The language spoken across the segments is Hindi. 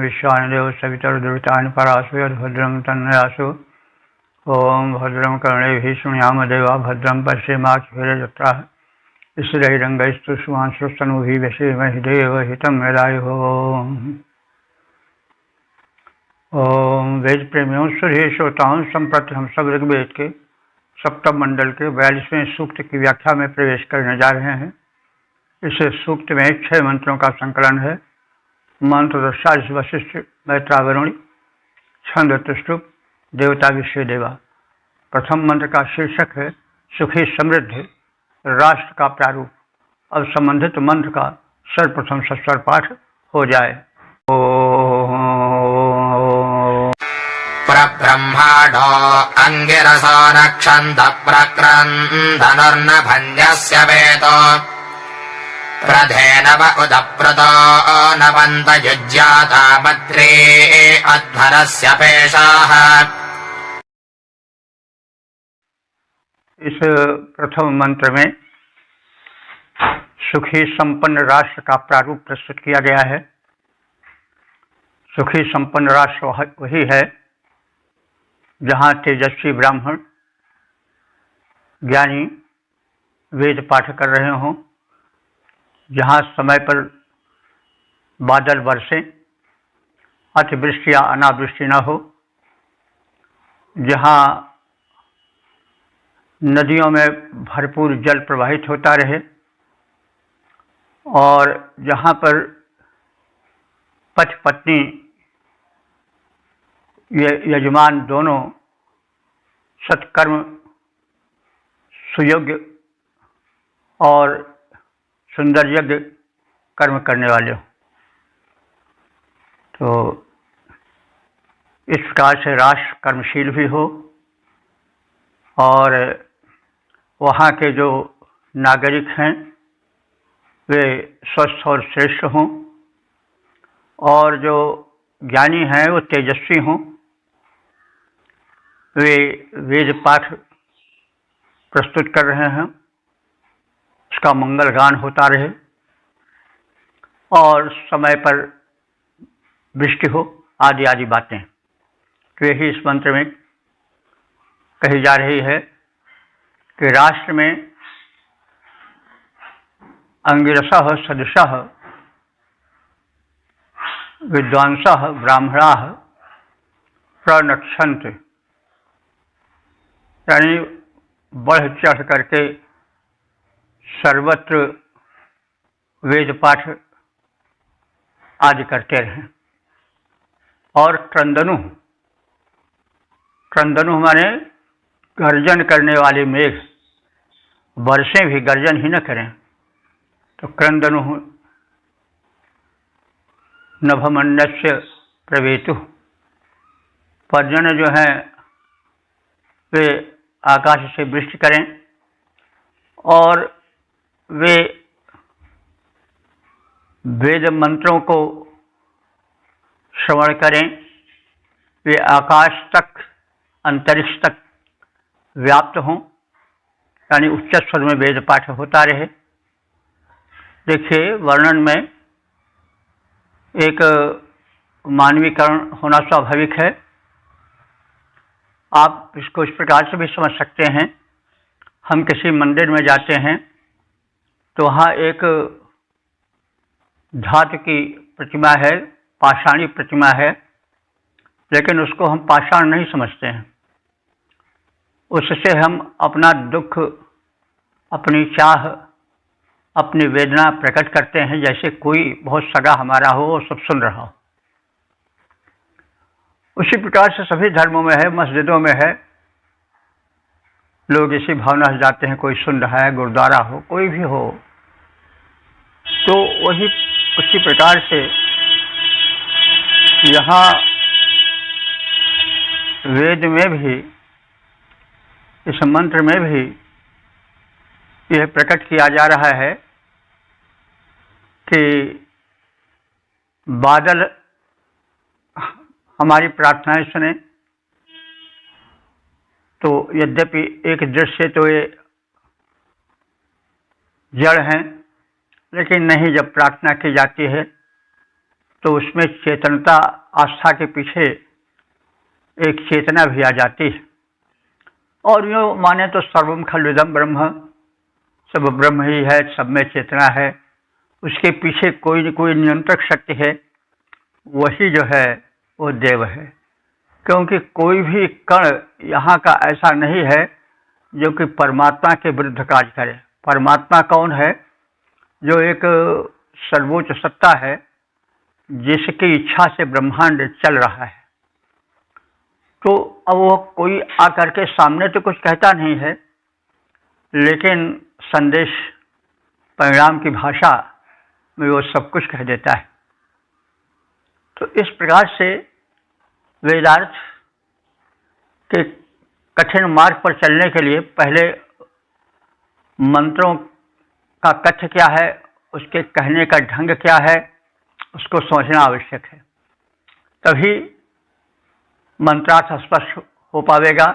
विश्वानि देव सवितर्दुरितानि परासु यद्भद्रं तन्नयासु। ओम भद्रं कर्णेभिः शृणुयाम देवा भद्रं पश्येमाक्षभिर्यजत्राः स्थिरैरङ्गैस्तु शुभांशुस्तनूभिः व्यसेमहि देवहितं यदायुः। ओम वेद प्रेमियों सुधीर श्रोताओं, संप्रति हम सब ऋग्वेद के सप्तम मंडल के 42वें सूक्त की व्याख्या में प्रवेश करने जा रहे हैं। इस सूक्त में 6 मंत्रों का संकलन है। मंत्र दशादश वशिष्ठ मैत्रावरुणी छंद तुष्टुप देवता विश्व देवा। प्रथम मंत्र का शीर्षक है सुखी समृद्ध राष्ट्र का प्रारूप। अब संबंधित मंत्र का सर्वप्रथम सस्वर पाठ हो जाए। प्रब्रह्माणो अंगिरसो रक्षन्त प्रक्रन्दनुर्नभञ्जस्य वेतो प्रधेनव उदप्रतो नवन्त युज्याता भद्रे अध्वरस्य पेशाः। इस प्रथम मंत्र में सुखी संपन्न राष्ट्र का प्रारूप प्रस्तुत किया गया है। सुखी संपन्न राष्ट्र वही है जहाँ तेजस्वी ब्राह्मण ज्ञानी वेद पाठ कर रहे हों, जहाँ समय पर बादल बरसें, अतिवृष्टि या अनावृष्टि न हो, जहाँ नदियों में भरपूर जल प्रवाहित होता रहे और जहाँ पर पति पत्नी यजमान दोनों सत्कर्म सुयोग्य और सुंदर यज्ञ कर्म करने वाले हो। तो इस प्रकार से राष्ट्र कर्मशील भी हो और वहाँ के जो नागरिक हैं वे स्वस्थ और श्रेष्ठ हों और जो ज्ञानी हैं वो तेजस्वी हों, वे वेद पाठ प्रस्तुत कर रहे हैं, उसका मंगल गान होता रहे और समय पर वृष्टि हो आदि आदि बातें। तो यही इस मंत्र में कही जा रही है कि राष्ट्र में अंगिरसः सदृशः विद्वांसः ब्राह्मणाः प्रनक्षन्त, यानी बढ़ चढ़ करके सर्वत्र वेद पाठ आदि करते रहें। और क्रंदनु, क्रंदनु माने गर्जन करने वाले मेघ, वर्षें भी गर्जन ही न करें तो क्रंदनु नभमन्यस्य प्रवेतु। पर्जन्य जो हैं वे आकाश से वृष्टि करें और वे वेद मंत्रों को श्रवण करें, वे आकाश तक अंतरिक्ष तक व्याप्त हों, यानी उच्च स्वर में वेद पाठ होता रहे। देखिए, वर्णन में एक मानवीकरण होना स्वाभाविक है। आप इसको इस प्रकार से भी समझ सकते हैं। हम किसी मंदिर में जाते हैं तो वहाँ एक धातु की प्रतिमा है, पाषाणी प्रतिमा है, लेकिन उसको हम पाषाण नहीं समझते हैं। उससे हम अपना दुख, अपनी चाह, अपनी वेदना प्रकट करते हैं, जैसे कोई बहुत सगा हमारा हो और सब सुन रहा हो। उसी प्रकार से सभी धर्मों में है, मस्जिदों में है, लोग इसी भावना से जाते हैं, कोई सुन रहा है, गुरुद्वारा हो, कोई भी हो। तो वही उसी प्रकार से यहाँ वेद में भी, इस मंत्र में भी यह प्रकट किया जा रहा है कि बादल हमारी प्रार्थनाएं सुने। तो यद्यपि एक दृश्य तो ये जड़ हैं, लेकिन नहीं, जब प्रार्थना की जाती है तो उसमें चेतनता, आस्था के पीछे एक चेतना भी आ जाती है। और यूँ माने तो सर्वम खलुदम ब्रह्म, सब ब्रह्म ही है, सब में चेतना है, उसके पीछे कोई न कोई नियंत्रक शक्ति है, वही जो है वो देव है। क्योंकि कोई भी कण यहाँ का ऐसा नहीं है जो कि परमात्मा के विरुद्ध कार्य करे। परमात्मा कौन है? जो एक सर्वोच्च सत्ता है, जिसकी इच्छा से ब्रह्मांड चल रहा है। तो अब वो कोई आकर के सामने तो कुछ कहता नहीं है, लेकिन संदेश, परिणाम की भाषा में वो सब कुछ कह देता है। तो इस प्रकार से वेदार्थ के कठिन मार्ग पर चलने के लिए पहले मंत्रों का कथ्य क्या है, उसके कहने का ढंग क्या है, उसको समझना आवश्यक है। तभी मंत्रार्थ स्पष्ट हो पावेगा।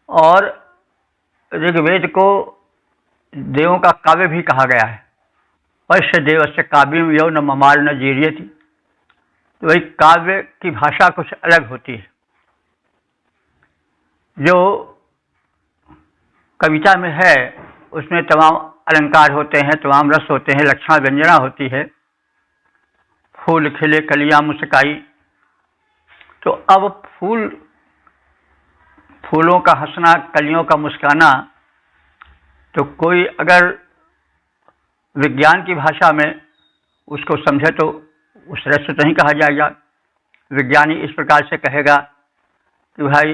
और ऋग्वेद को देवों का काव्य भी कहा गया है। वैश्य देवस्य काव्यम यो न ममाल न जीर्यति। तो वही काव्य की भाषा कुछ अलग होती है। जो कविता में है उसमें तमाम अलंकार होते हैं, तमाम रस होते हैं, लक्षण व्यंजना होती है। फूल खिले कलियां मुस्काई। तो अब फूलों का हंसना, कलियों का मुस्काना, तो कोई अगर विज्ञान की भाषा में उसको समझे तो उस रस से नहीं कहा जाएगा। विज्ञानी इस प्रकार से कहेगा कि भाई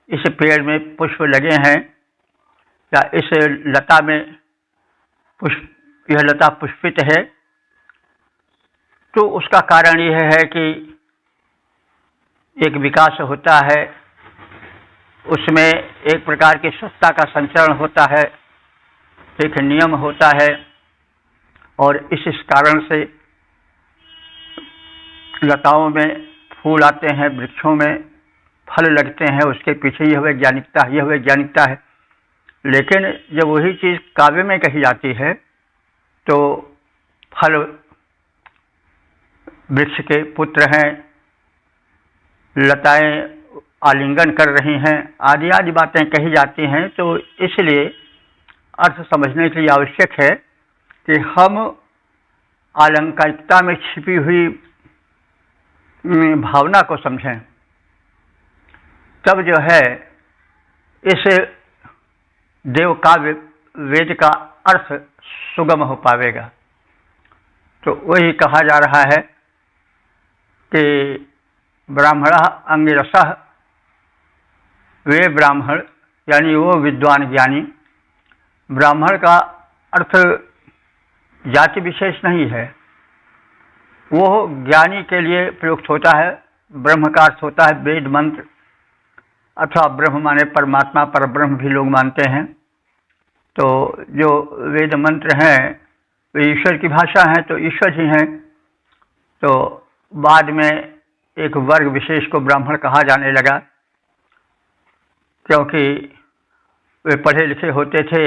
इस पेड़ में पुष्प लगे हैं या इस लता में यह लता पुष्पित है, तो उसका कारण यह है कि एक विकास होता है, उसमें एक प्रकार की सत्ता का संचरण होता है, एक नियम होता है, और इस कारण से लताओं में फूल आते हैं, वृक्षों में फल लगते हैं। उसके पीछे यह वैज्ञानिकता है। लेकिन जब वही चीज़ काव्य में कही जाती है तो फल वृक्ष के पुत्र हैं, लताएं आलिंगन कर रही हैं, आदि आदि बातें कही जाती हैं। तो इसलिए अर्थ समझने के लिए आवश्यक है कि हम अलंकारिकता में छिपी हुई भावना को समझें, तब जो है इस देव काव्य वेद का अर्थ सुगम हो पावेगा। तो वही कहा जा रहा है कि ब्राह्मणः अंगिरसः, वे ब्राह्मण यानी वो विद्वान ज्ञानी। ब्राह्मण का अर्थ जाति विशेष नहीं है, वो ज्ञानी के लिए प्रयुक्त होता है। ब्रह्म का अर्थ होता है वेद मंत्र, अथवा ब्रह्म माने परमात्मा, पर ब्रह्म भी लोग मानते हैं। तो जो वेद मंत्र हैं वे ईश्वर की भाषा हैं, तो ईश्वर ही हैं। तो बाद में एक वर्ग विशेष को ब्राह्मण कहा जाने लगा, क्योंकि वे पढ़े लिखे होते थे,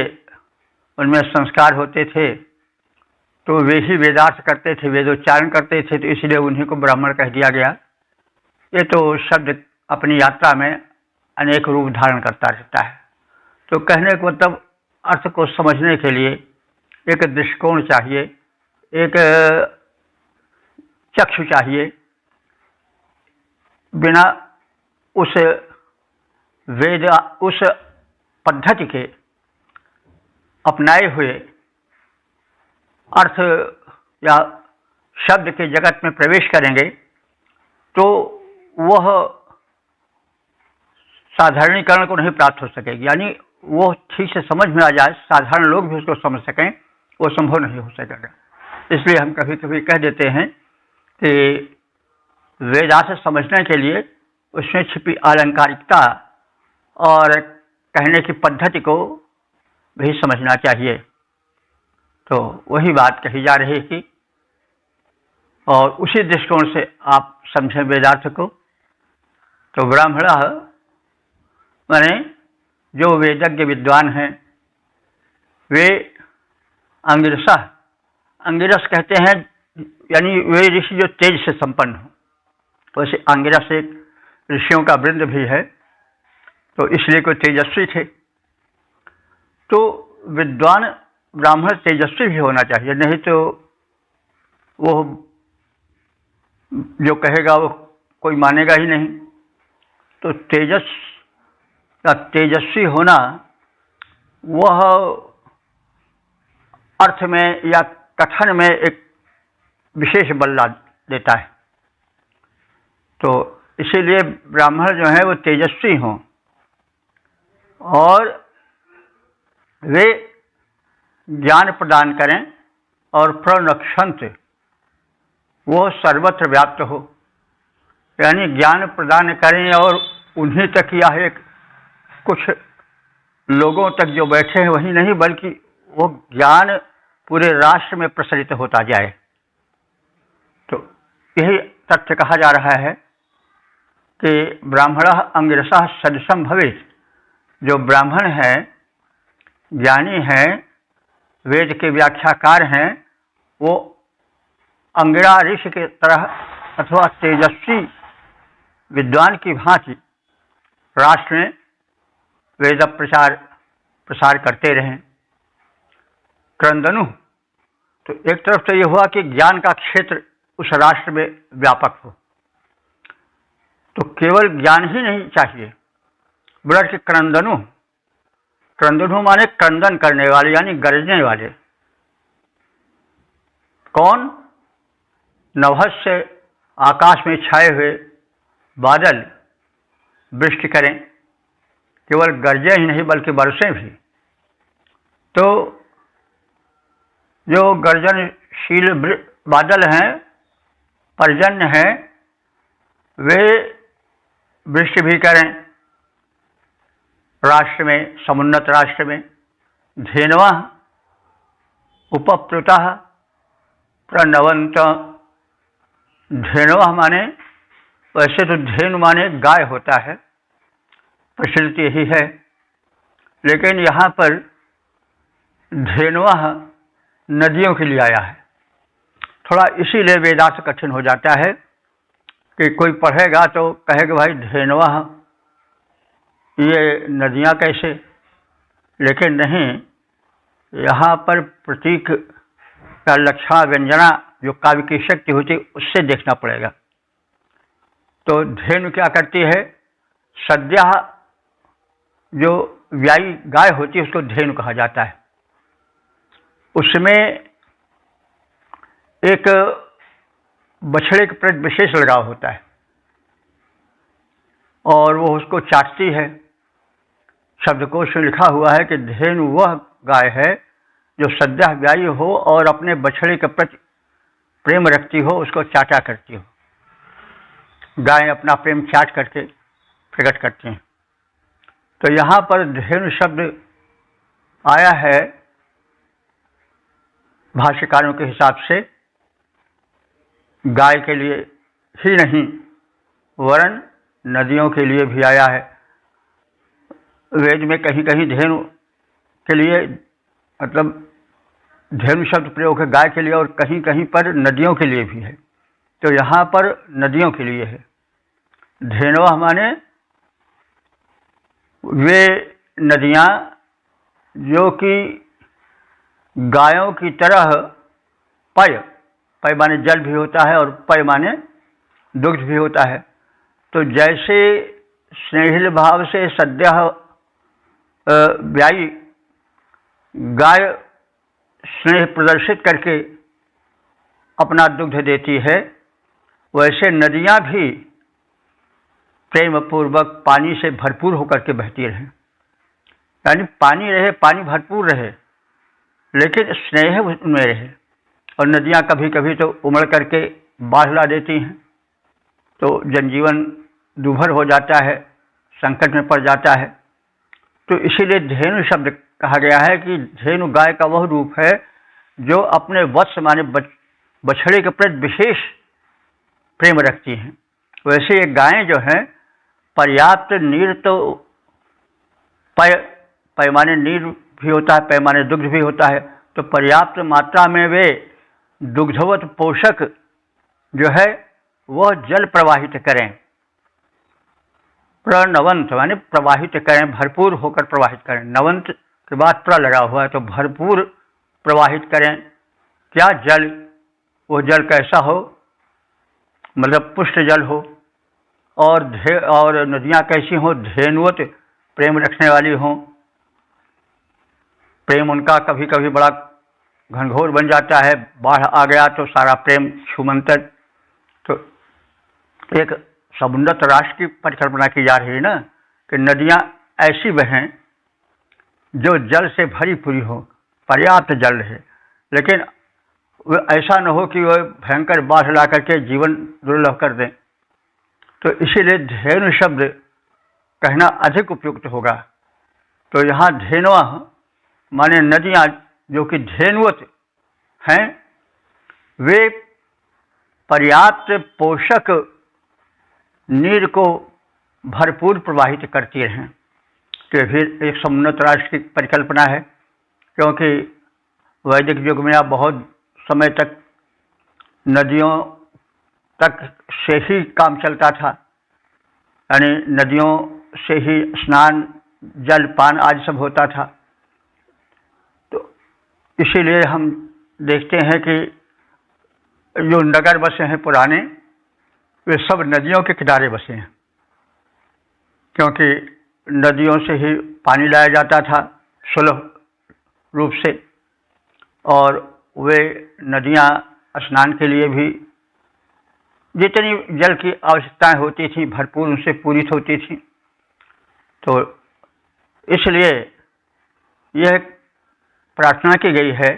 उनमें संस्कार होते थे, तो वे ही वेदार्थ करते थे, वेदोच्चारण करते थे, तो इसलिए उन्हीं को ब्राह्मण कह दिया गया। ये तो शब्द अपनी यात्रा में अनेक रूप धारण करता रहता है। तो कहने को मतलब अर्थ को समझने के लिए एक दृष्टिकोण चाहिए, एक चक्षु चाहिए। बिना उस उस पद्धति के अपनाए हुए अर्थ या शब्द के जगत में प्रवेश करेंगे तो वह साधारणीकरण को नहीं प्राप्त हो सकेगी। यानी वो ठीक से समझ में आ जाए, साधारण लोग भी उसको समझ सकें, वो संभव नहीं हो सकेगा। इसलिए हम कभी कभी कह देते हैं कि वेदार्थ समझने के लिए उसमें छिपी अलंकारिकता और कहने की पद्धति को भी समझना चाहिए। तो वही बात कही जा रही थी, और उसी दृष्टिकोण से आप समझें वेदार्थ को। तो ब्राह्मण माने जो वेदज्ञ विद्वान हैं, वे अंगिरसः, अंगिरस कहते हैं यानी वे ऋषि जो तेज से संपन्न हो। वैसे अंगिरस एक ऋषियों का वृंद भी है, तो इसलिए कोई तेजस्वी थे। तो विद्वान ब्राह्मण तेजस्वी भी होना चाहिए, नहीं तो वो जो कहेगा वो कोई मानेगा ही नहीं। तो तेजस्वी होना वह अर्थ में या कथन में एक विशेष बल देता है। तो इसीलिए ब्राह्मण जो है वो तेजस्वी हों और वे ज्ञान प्रदान करें और प्रणक्षंत वो सर्वत्र व्याप्त हो, यानी ज्ञान प्रदान करें और उन्हीं तक या एक कुछ लोगों तक जो बैठे हैं वही नहीं, बल्कि वो ज्ञान पूरे राष्ट्र में प्रसरित होता जाए। तो यही तथ्य कहा जा रहा है कि ब्राह्मणः अंगिरसः सदृशं भवेत्। जो ब्राह्मण हैं, ज्ञानी हैं, वेद के व्याख्याकार हैं, वो अंगिरा ऋषि के तरह अथवा तेजस्वी विद्वान की भांति राष्ट्र में वेद प्रसार करते रहें। क्रंदनु, तो एक तरफ तो ये हुआ कि ज्ञान का क्षेत्र उस राष्ट्र में व्यापक हो, तो केवल ज्ञान ही नहीं चाहिए, बल्कि क्रंदनु, क्रंदनु माने क्रंदन करने वाले यानी गरजने वाले। कौन? नभस से आकाश में छाए हुए बादल वृष्टि करें, केवल गरजे ही नहीं बल्कि बरसें भी। तो जो गर्जनशील बादल हैं, पर्जन्य हैं, वे वृष्टि भी करें राष्ट्र में, समुन्नत राष्ट्र में। धेनवः उपप्लुतः प्रणवंत। धेनवः माने, वैसे तो धेनु माने गाय होता है, प्रचलित यही है, लेकिन यहाँ पर धेनवः नदियों के लिए आया है। थोड़ा इसीलिए वेदार्थ कठिन हो जाता है कि कोई पढ़ेगा तो कहेगा भाई धेनवः ये नदियाँ कैसे, लेकिन नहीं, यहाँ पर प्रतीक का लक्षण व्यंजना जो काव्य की शक्ति होती है उससे देखना पड़ेगा। तो धेनु क्या करती है? सद्यः जो व्यायी गाय होती है उसको धेनु कहा जाता है। उसमें एक बछड़े के प्रति विशेष लगाव होता है और वो उसको चाटती है। शब्दकोश में लिखा हुआ है कि धेनु वह गाय है जो सद्यः व्यायी हो और अपने बछड़े के प्रति प्रेम रखती हो, उसको चाटा करती हो। गाय अपना प्रेम चाट करके प्रकट करती हैं। तो यहाँ पर धेनु शब्द आया है भाष्यकारों के हिसाब से गाय के लिए ही नहीं, वरन नदियों के लिए भी आया है। वेद में कहीं कहीं धेनु के लिए मतलब धेनु शब्द प्रयोग है गाय के लिए, और कहीं कहीं पर नदियों के लिए भी है। तो यहाँ पर नदियों के लिए है। धेनवः माने वे नदियाँ जो कि गायों की तरह पय माने जल भी होता है और पय माने दुग्ध भी होता है। तो जैसे स्नेहिल भाव से सद्यः व्यायी गाय स्नेह प्रदर्शित करके अपना दुग्ध देती है, वैसे नदियाँ भी प्रेम पूर्वक पानी से भरपूर होकर के बहती रहें। यानी पानी रहे, पानी भरपूर रहे, लेकिन स्नेह उनमें रहे। और नदियाँ कभी कभी तो उमड़ करके बाढ़ ला देती हैं, तो जनजीवन दूभर हो जाता है, संकट में पड़ जाता है। तो इसीलिए धेनु शब्द कहा गया है कि धेनु गाय का वह रूप है जो अपने वत्स माने बछड़े के प्रति विशेष प्रेम रखती हैं। वैसे ये गायें जो हैं पर्याप्त नीर, तो पैमाने नीर भी होता है, पैमाने दुग्ध भी होता है, तो पर्याप्त मात्रा में वे दुग्धवत पोषक जो है वह जल प्रवाहित करें। प्रणवंत माने प्रवाहित करें, भरपूर होकर प्रवाहित करें। नवंत के बाद प्र लगा हुआ है तो भरपूर प्रवाहित करें। क्या जल? वो जल कैसा हो? मतलब पुष्ट जल हो। और नदियाँ कैसी हों? धेनुवत, प्रेम रखने वाली हों। प्रेम उनका कभी कभी बड़ा घनघोर बन जाता है, बाढ़ आ गया तो सारा प्रेम छूमंतर। तो एक समुन्नत राष्ट्र की परिकल्पना की जा रही है ना, कि नदियाँ ऐसी बहें जो जल से भरी पूरी हो, पर्याप्त जल रहे, लेकिन वो ऐसा न हो कि वह भयंकर बाढ़ ला करके जीवन दुर्लभ कर दें। तो इसीलिए धेनु शब्द कहना अधिक उपयुक्त होगा। तो यहाँ धेनुआ माने नदियाँ जो कि धेनुवत हैं, वे पर्याप्त पोषक नीर को भरपूर प्रवाहित करती रहें। तो फिर एक समुन्नत राष्ट्र की परिकल्पना है, क्योंकि वैदिक युग में अब बहुत समय तक नदियों तक से ही काम चलता था, यानी नदियों से ही स्नान, जल पान आदि सब होता था। तो इसीलिए हम देखते हैं कि जो नगर बसे हैं पुराने, वे सब नदियों के किनारे बसे हैं, क्योंकि नदियों से ही पानी लाया जाता था सुलभ रूप से, और वे नदियाँ स्नान के लिए भी जितनी जल की आवश्यकताएं होती थी भरपूर उनसे पूरित होती थी। तो इसलिए यह प्रार्थना की गई है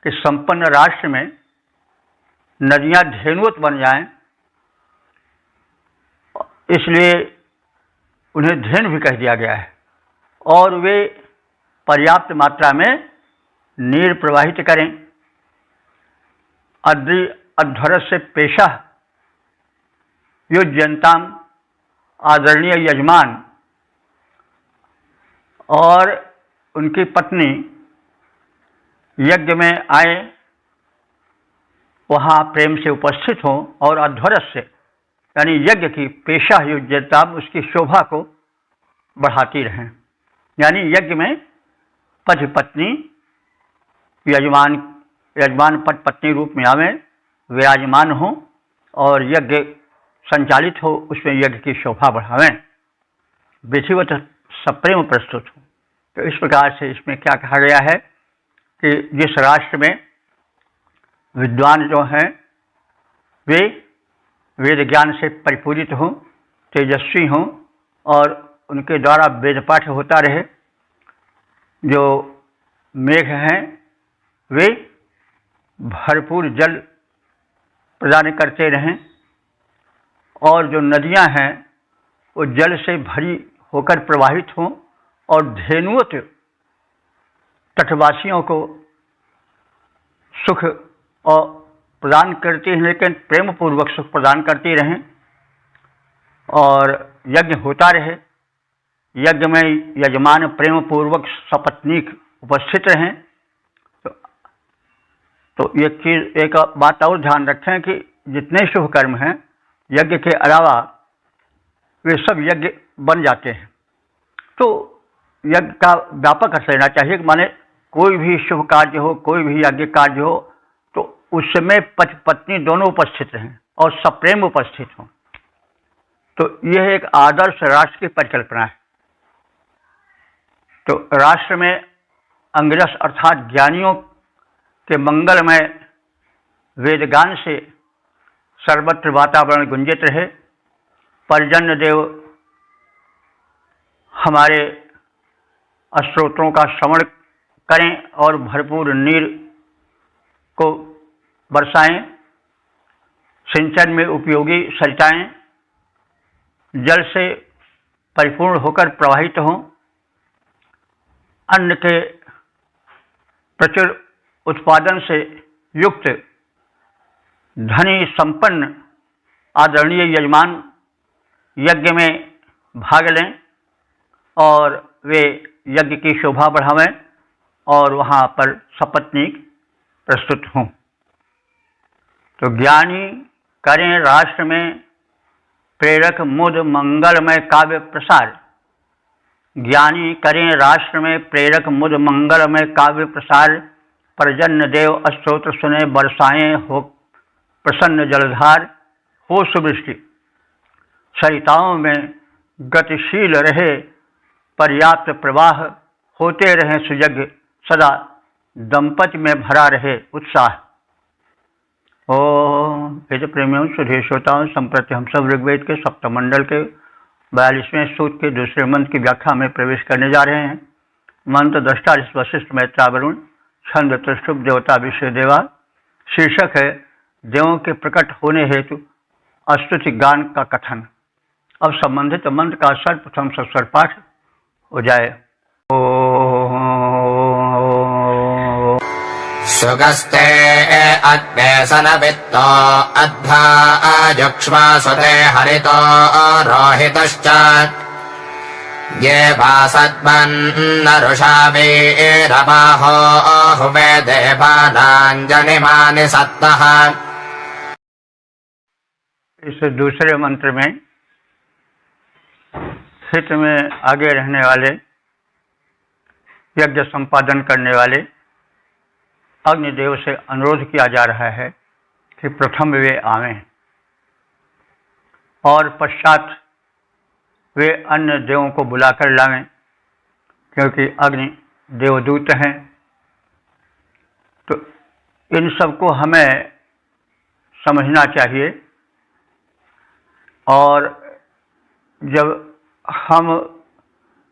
कि संपन्न राष्ट्र में नदियाँ धेनुवत बन जाएं, इसलिए उन्हें धेनु भी कह दिया गया है, और वे पर्याप्त मात्रा में नीर प्रवाहित करें। अद्रि अध्वरस्य पेशा युज्यंताम, आदरणीय यजमान और उनकी पत्नी यज्ञ में आए, वहाँ प्रेम से उपस्थित हों, और अध्वरस्य यानी यज्ञ की पेशा युज्यताम, उसकी शोभा को बढ़ाती रहें। यानी यज्ञ में पति पत्नी यजमान पति पत्नी रूप में आवे, विराजमान हो और यज्ञ संचालित हो, उसमें यज्ञ की शोभा बढ़ावें, विधिवत सप्रेम प्रस्तुत हो। तो इस प्रकार से इसमें क्या कहा गया है कि जिस राष्ट्र में विद्वान जो हैं वे वेद ज्ञान से परिपूरित हों, तेजस्वी हों, और उनके द्वारा वेद पाठ होता रहे, जो मेघ हैं वे भरपूर जल प्रदान करते रहें, और जो नदियां हैं वो जल से भरी होकर प्रवाहित हों, और धेनुवत तटवासियों को सुख और प्रदान करती हैं, लेकिन प्रेम पूर्वक सुख प्रदान करती रहें, और यज्ञ होता रहे, यज्ञ में यजमान प्रेम पूर्वक सपत्नीक उपस्थित रहें। तो ये चीज़, एक बात और ध्यान रखें कि जितने शुभ कर्म हैं यज्ञ के अलावा वे सब यज्ञ बन जाते हैं। तो यज्ञ का व्यापक अर्थ लेना चाहिए, माने कोई भी शुभ कार्य हो, कोई भी यज्ञ कार्य हो, तो उसमें पति पत्नी दोनों उपस्थित रहें और सप्रेम उपस्थित हों। तो यह एक आदर्श राष्ट्र की परिकल्पना है। तो राष्ट्र में अंगिरस अर्थात ज्ञानियों के मंगलमय वेदगान से सर्वत्र वातावरण गुंजित रहे, पर्जन्य देव हमारे स्तोत्रों का श्रवण करें और भरपूर नीर को बरसाएं, सिंचन में उपयोगी सरिताएं जल से परिपूर्ण होकर प्रवाहित हों, अन्न के प्रचुर उत्पादन से युक्त धनी संपन्न आदरणीय यजमान यज्ञ में भाग लें और वे यज्ञ की शोभा बढ़ावें और वहाँ पर सपत्नीक प्रस्तुत हों। तो ज्ञानी करें राष्ट्र में प्रेरक मुद मंगलमय काव्य प्रसार। ज्ञानी करें राष्ट्र में प्रेरक मुद मंगलमय काव्य प्रसार। परजन्य देव स्तोत्र सुने बरसाएं हो प्रसन्न जलधार। हो सुवृष्टि सरिताओं में गतिशील रहे पर्याप्त प्रवाह। होते रहे सुयज्ञ सदा दंपति में भरा रहे उत्साह। ओम वेद प्रेमियों सुधीर श्रोताओं, संप्रति हम सब ऋग्वेद के सप्तमंडल के 42वें सूक्त के दूसरे मंत्र की व्याख्या में प्रवेश करने जा रहे हैं। मंत्र दृष्टा वशिष्ठ मैत्रा वरुण, छंद त्रिष्टुप देवता विश्व देवा। शीर्षक है देवों के प्रकट होने हेतु स्तुति गान का कथन। अब संबंधित मंत्र का सर्वप्रथम सस्वर पाठ हो जाए। सुगस्ते अग्नेसन वित्तो अध्वा अजुक्ष्मा सुते हरितो रोहितश्च ये भासद्मन्नरुषा वीरबाहो हुवे देवानाञ्जनिमानि सत्तः। इस दूसरे मंत्र में हित में आगे रहने वाले यज्ञ संपादन करने वाले अग्निदेव से अनुरोध किया जा रहा है कि प्रथम वे आवें और पश्चात वे अन्य देवों को बुलाकर लावें, क्योंकि अग्नि देवदूत हैं। तो इन सबको हमें समझना चाहिए। और जब हम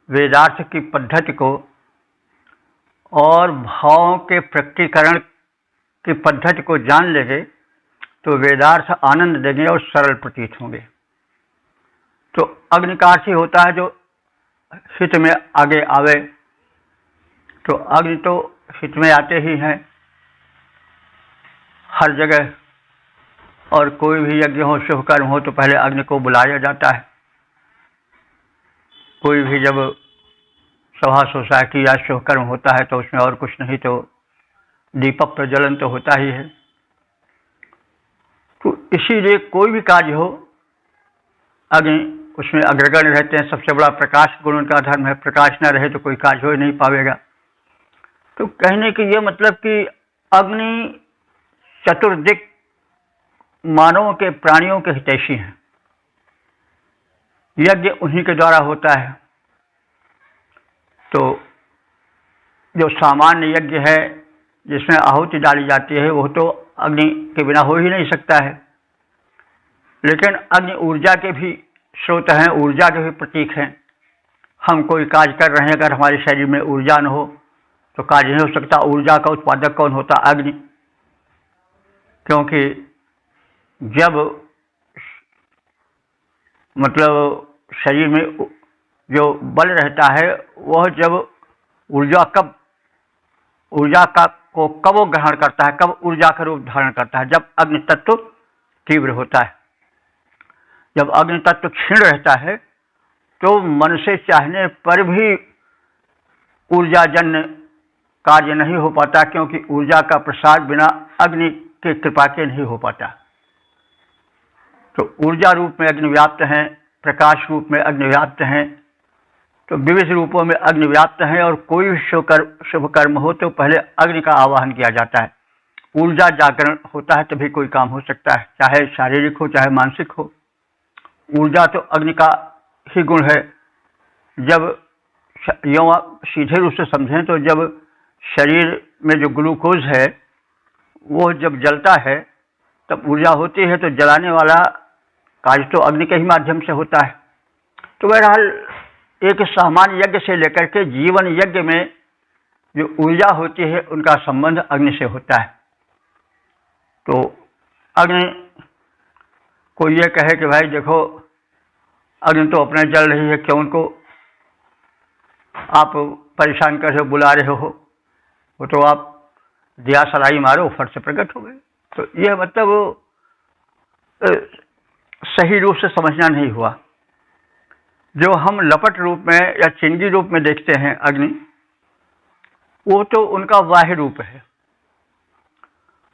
वेदार्थ की पद्धति को और भावों के प्रकटीकरण की पद्धति को जान लेंगे तो वेदार्थ आनंद देंगे और सरल प्रतीत होंगे। तो अग्नि का अर्थ ही होता है जो हित में आगे आवे। तो अग्नि तो हित में आते ही हैं हर जगह, और कोई भी यज्ञ हो शुभ कर्म हो तो पहले अग्नि को बुलाया जाता है। कोई भी जब सभा सोसाइटी या शुभ कर्म होता है तो उसमें और कुछ नहीं तो दीपक प्रज्वलन तो होता ही है। तो इसीलिए कोई भी कार्य हो अग्नि उसमें अग्रगण्य रहते हैं। सबसे बड़ा प्रकाश गुण उनका धर्म है, प्रकाश न रहे तो कोई कार्य हो ही नहीं पावेगा। तो कहने की ये मतलब कि अग्नि चतुर्दिक मानवों के प्राणियों के हितैषी हैं। यज्ञ उन्हीं के द्वारा होता है। तो जो सामान्य यज्ञ है जिसमें आहुति डाली जाती है वो तो अग्नि के बिना हो ही नहीं सकता है। लेकिन अग्नि ऊर्जा के भी स्रोत हैं, ऊर्जा के भी प्रतीक हैं। हम कोई कार्य कर रहे हैं, अगर हमारे शरीर में ऊर्जा न हो तो कार्य नहीं हो सकता। ऊर्जा का उत्पादक कौन होता? अग्नि। क्योंकि जब मतलब शरीर में जो बल रहता है वह जब ऊर्जा को कब वो ग्रहण करता है, कब ऊर्जा का रूप धारण करता है? जब अग्नि तत्व तीव्र होता है। जब अग्नि तत्व क्षीण रहता है तो मन से चाहने पर भी ऊर्जाजन्य कार्य नहीं हो पाता, क्योंकि ऊर्जा का प्रसार बिना अग्नि के कृपा के नहीं हो पाता। तो ऊर्जा रूप में अग्नि व्याप्त हैं, प्रकाश रूप में अग्नि व्याप्त हैं। तो विविध रूपों में अग्नि व्याप्त हैं। और कोई भी शुभ कर्म हो तो पहले अग्नि का आवाहन किया जाता है। ऊर्जा जागरण होता है तभी कोई काम हो सकता है, चाहे शारीरिक हो चाहे मानसिक हो। ऊर्जा तो अग्नि का ही गुण है। जब यूँ सीधे रूप से समझें तो जब शरीर में जो ग्लूकोज है वो जब जलता है तब ऊर्जा होती है। तो जलाने वाला कार्य तो अग्नि के ही माध्यम से होता है। तो बहरहाल एक सामान्य यज्ञ से लेकर के जीवन यज्ञ में जो ऊर्जा होती है उनका संबंध अग्नि से होता है। तो अग्नि को ये कहे कि भाई देखो अग्नि तो अपने जल रही है, क्यों उनको आप परेशान कर रहे हो, बुला रहे हो? वो तो आप दिया सलाई मारो फट से प्रकट हो गए। तो यह मतलब सही रूप से समझना नहीं हुआ। जो हम लपट रूप में या चिंगी रूप में देखते हैं अग्नि, वो तो उनका बाह्य रूप है।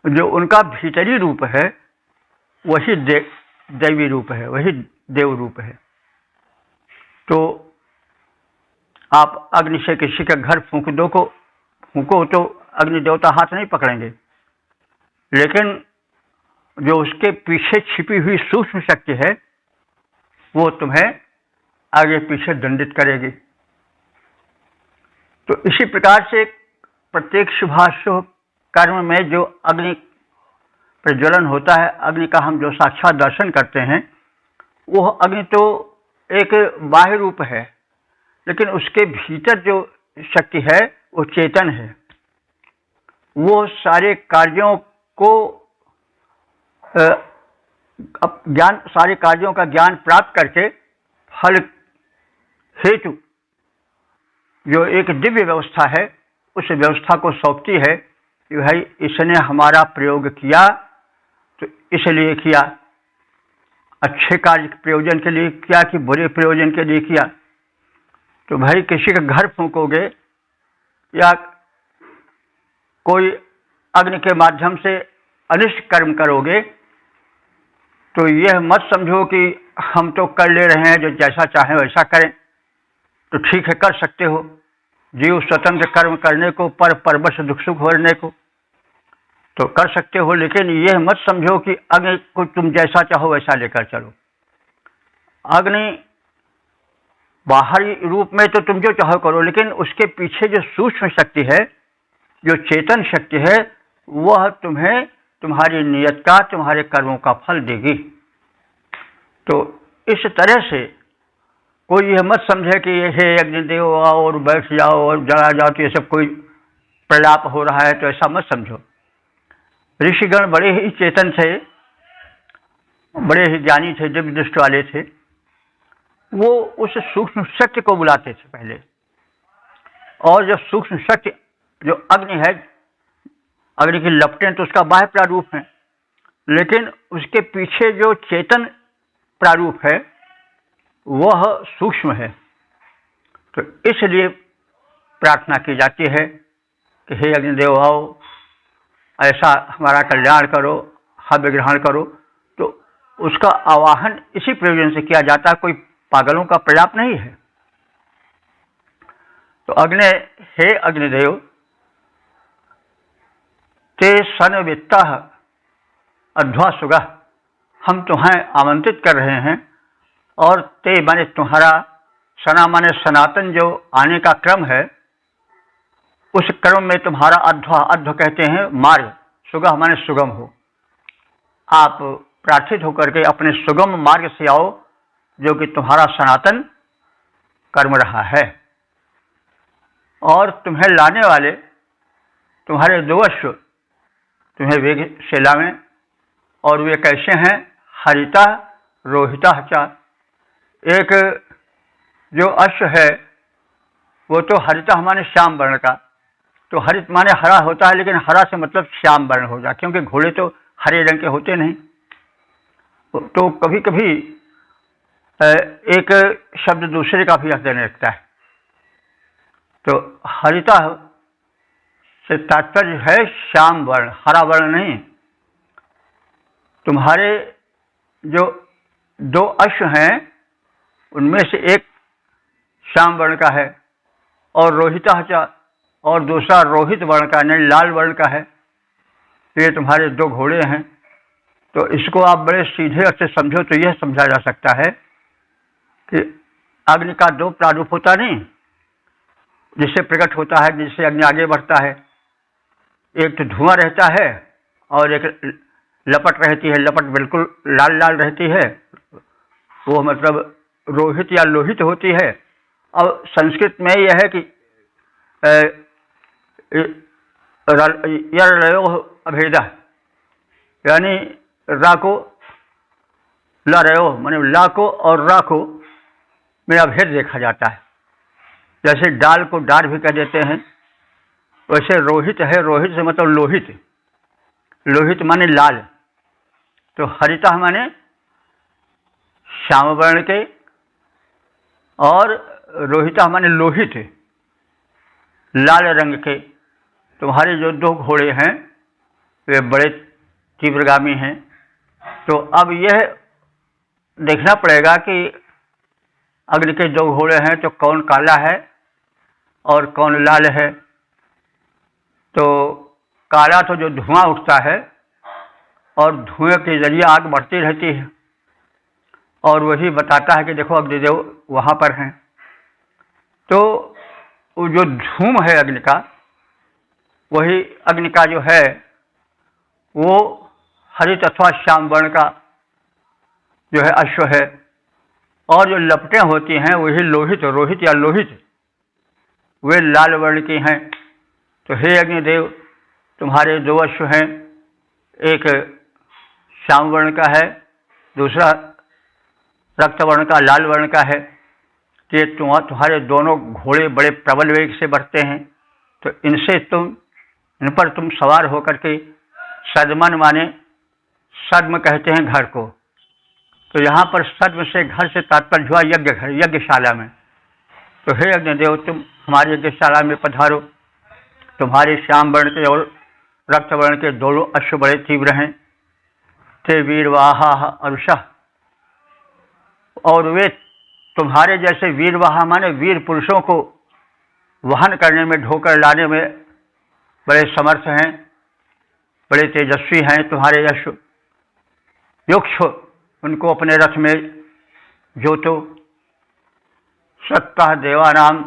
जो उनका भीतरी रूप है वही दैवी रूप है, वही देव रूप है। तो आप अग्नि से किसी का घर फूंको तो अग्नि देवता हाथ नहीं पकड़ेंगे, लेकिन जो उसके पीछे छिपी हुई सूक्ष्म शक्ति है वो तुम्हें आगे पीछे दंडित करेगी। तो इसी प्रकार से प्रत्येक शुभाशुभ कर्म में जो अग्नि प्रज्वलन होता है, अग्नि का हम जो साक्षात दर्शन करते हैं, वो अग्नि तो एक बाह्य रूप है, लेकिन उसके भीतर जो शक्ति है वो चेतन है। वो सारे कार्यों को सारे कार्यों का ज्ञान प्राप्त करके फल हेतु जो एक दिव्य व्यवस्था है उस व्यवस्था को सौंपती है कि भाई इसने हमारा प्रयोग किया तो इसलिए किया, अच्छे कार्य के प्रयोजन के लिए किया कि बुरे प्रयोजन के लिए किया। तो भाई किसी का घर फूंकोगे या कोई अग्नि के माध्यम से अनिष्ट कर्म करोगे तो यह मत समझो कि हम तो कर ले रहे हैं, जो जैसा चाहें वैसा करें। तो ठीक है, कर सकते हो, जीव स्वतंत्र कर्म करने को, परवश दुख सुख भरने को तो कर सकते हो, लेकिन यह मत समझो कि अग्नि को तुम जैसा चाहो वैसा लेकर चलो। अग्नि बाहरी रूप में तो तुम जो चाहो करो, लेकिन उसके पीछे जो सूक्ष्म शक्ति है, जो चेतन शक्ति है, वह तुम्हें तुम्हारी नियत का, तुम्हारे कर्मों का फल देगी। तो इस तरह से कोई यह मत समझे कि हे अग्निदेव आओ और बैठ जाओ और जला जाओ, तो ये सब कोई प्रलाप हो रहा है, तो ऐसा मत समझो। ऋषिगण बड़े ही चेतन थे, बड़े ही ज्ञानी थे, दिव्य दृष्टि वाले थे। वो उस सूक्ष्म शक्ति को बुलाते थे पहले, और जो सूक्ष्म शक्ति जो अग्नि है, अग्नि की लपटें तो उसका बाह्य प्रारूप है, लेकिन उसके पीछे जो चेतन प्रारूप है वह सूक्ष्म है। तो इसलिए प्रार्थना की जाती है कि हे अग्निदेव आओ, ऐसा हमारा कल्याण करो, हव्य ग्रहण करो। तो उसका आवाहन इसी प्रयोजन से किया जाता है, कोई पागलों का प्रलाप नहीं है। तो हे अग्निदेव ते सनवित्ता अध्वा सुगा, हम तुम्हें आमंत्रित कर रहे हैं, और ते माने तुम्हारा, सना माने सनातन जो आने का क्रम है, उस क्रम में तुम्हारा अध्व कहते हैं मार्ग, सुगम माने सुगम हो। आप प्रार्थित होकर के अपने सुगम मार्ग से आओ, जो कि तुम्हारा सनातन कर्म रहा है। और तुम्हें लाने वाले तुम्हारे दो अश्व तुम्हें वेग से लावें, और वे कैसे हैं? हरिता रोहिता चा। एक जो अश्व है वो तो हरिता माने श्याम वर्ण का, तो हरित माने हरा होता है, लेकिन हरा से मतलब श्याम वर्ण हो जाए, क्योंकि घोड़े तो हरे रंग के होते नहीं। तो कभी कभी एक शब्द दूसरे का भी अर्थ देने लगता है। तो हरिता से तात्पर्य है श्याम वर्ण, हरा वर्ण नहीं। तुम्हारे जो दो अश्व हैं उनमें से एक श्याम वर्ण का है और रोहिता, और दूसरा रोहित वर्ण का यानी लाल वर्ण का है। ये तुम्हारे दो घोड़े हैं। तो इसको आप बड़े सीधे अर्थ से समझो तो यह समझा जा सकता है कि अग्नि का दो प्रारूप होता नहीं, जिससे प्रकट होता है, जिससे अग्नि आगे बढ़ता है। एक तो धुआं रहता है और एक लपट रहती है। लपट बिल्कुल लाल लाल रहती है, वो मतलब रोहित या लोहित होती है। अब संस्कृत में यह है कि यरलयो अभेदा, यानी रा को ला रयो माने ला को और रा को में अभेद देखा जाता है। जैसे डाल को डार भी कह देते हैं, वैसे रोहित है, रोहित से मतलब लोहित, लोहित माने लाल। तो हरिता माने श्याम वर्ण के, और रोहिता माने लोहित लाल रंग के। तुम्हारे जो दो घोड़े हैं वे बड़े तीव्रगामी हैं। तो अब यह देखना पड़ेगा कि अग्नि के दो घोड़े हैं तो कौन काला है और कौन लाल है। तो काला तो जो धुआं उठता है और धुएं के जरिए आग बढ़ती रहती है और वही बताता है कि देखो अग्निदेव वहाँ पर हैं। तो वो जो धूम है अग्नि का, वही अग्नि का जो है वो हरित अथवा श्याम वर्ण का जो है अश्व है, और जो लपटें होती हैं वही लोहित रोहित या लोहित वे लाल वर्ण की हैं। तो हे अग्निदेव, तुम्हारे दो अश्व हैं, एक श्याम वर्ण का है, दूसरा रक्त वर्ण का लाल वर्ण का है। कि तुम्हारे दोनों घोड़े बड़े प्रबल वेग से बढ़ते हैं, तो इन पर तुम सवार होकर के सदमन माने सद्म कहते हैं घर को। तो यहाँ पर सद्म से घर से तात्पर्य हुआ यज्ञ घर, यज्ञशाला में। तो हे अग्निदेव, तुम हमारी यज्ञशाला में पधारो। तुम्हारे श्याम वर्ण के और रक्त वर्ण के दोनों अश्व बड़े तीव्र हैं। ते वीरवाहा अरुषः, और वे तुम्हारे जैसे वीरवाहा माने वीर पुरुषों को वहन करने में, ढोकर लाने में बड़े समर्थ हैं, बड़े तेजस्वी हैं। तुम्हारे अश्व युक्ष उनको अपने रथ में जोतो। सत्तः देवानाम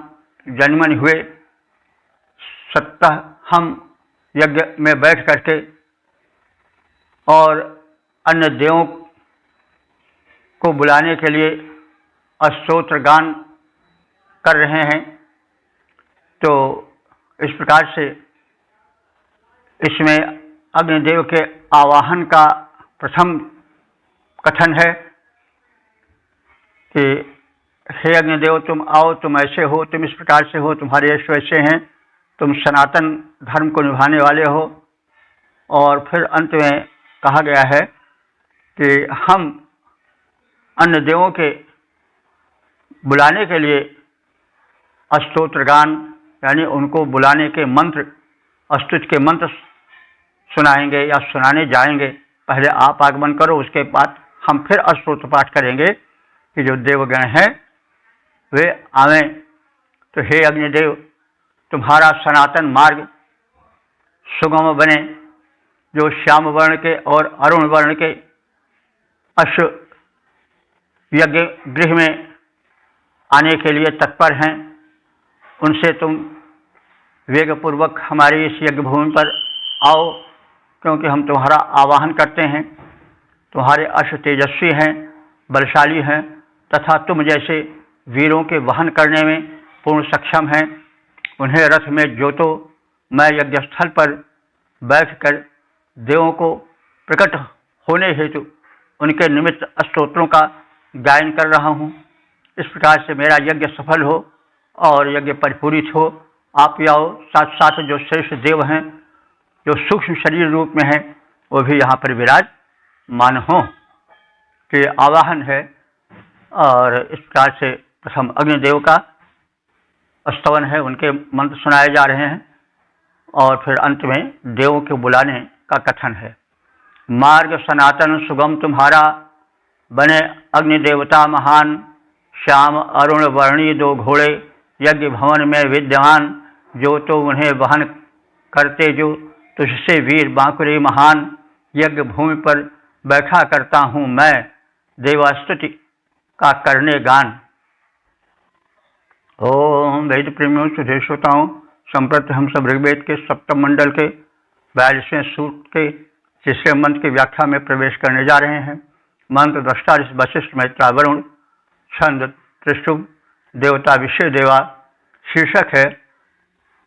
जन्मन हुए, सत्तः हम यज्ञ में बैठ करके और अन्य देवों को बुलाने के लिए स्तोत्र गान कर रहे हैं। तो इस प्रकार से इसमें अग्निदेव के आवाहन का प्रथम कथन है कि हे अग्निदेव, तुम आओ, तुम ऐसे हो, तुम इस प्रकार से हो, तुम्हारे अश्व ऐसे हैं, तुम सनातन धर्म को निभाने वाले हो। और फिर अंत में कहा गया है कि हम अन्य देवों के बुलाने के लिए स्तोत्र गान, यानी उनको बुलाने के मंत्र, स्तुति के मंत्र सुनाएंगे या सुनाने जाएंगे। पहले आप आगमन करो, उसके बाद हम फिर स्तोत्र पाठ करेंगे कि जो देवगण हैं वे आवें। तो हे अग्निदेव, तुम्हारा सनातन मार्ग सुगम बने। जो श्याम वर्ण के और अरुण वर्ण के अश्व यज्ञ गृह में आने के लिए तत्पर हैं, उनसे तुम वेगपूर्वक हमारी इस यज्ञ भूमि पर आओ, क्योंकि हम तुम्हारा आवाहन करते हैं। तुम्हारे अश्व तेजस्वी हैं, बलशाली हैं, तथा तुम जैसे वीरों के वहन करने में पूर्ण सक्षम हैं। उन्हें रथ में जोतो। मैं यज्ञस्थल पर बैठकर देवों को प्रकट होने हेतु उनके निमित्त स्तोत्रों का गायन कर रहा हूँ। इस प्रकार से मेरा यज्ञ सफल हो और यज्ञ परिपूरित हो। आप आओ, साथ साथ जो श्रेष्ठ देव हैं, जो सूक्ष्म शरीर रूप में हैं, वो भी यहाँ पर विराजमान हो कि आवाहन है। और इस प्रकार से प्रथम अग्निदेव का स्तवन है, उनके मंत्र सुनाए जा रहे हैं, और फिर अंत में देवों के बुलाने का कथन है। मार्ग सनातन सुगम तुम्हारा, बने अग्नि देवता महान। श्याम अरुण वर्णी दो घोड़े, यज्ञ भवन में विद्यमान। जो तो उन्हें वहन करते जो, तुझसे वीर बांकुरे महान। यज्ञ भूमि पर बैठा करता हूँ मैं, देवास्तुति का करने गान। ओम वेद प्रेमियों, सुधे श्रोताओं, संप्रति हम सब ऋग्वेद के सप्तम मंडल के 42वें सूक्त के तीसरे मंत्र की व्याख्या में प्रवेश करने जा रहे हैं। मंत्र द्रष्टा वशिष्ठ मैत्रा वरुण, छंद त्रिशुभ, देवता विषय देवा। शीर्षक है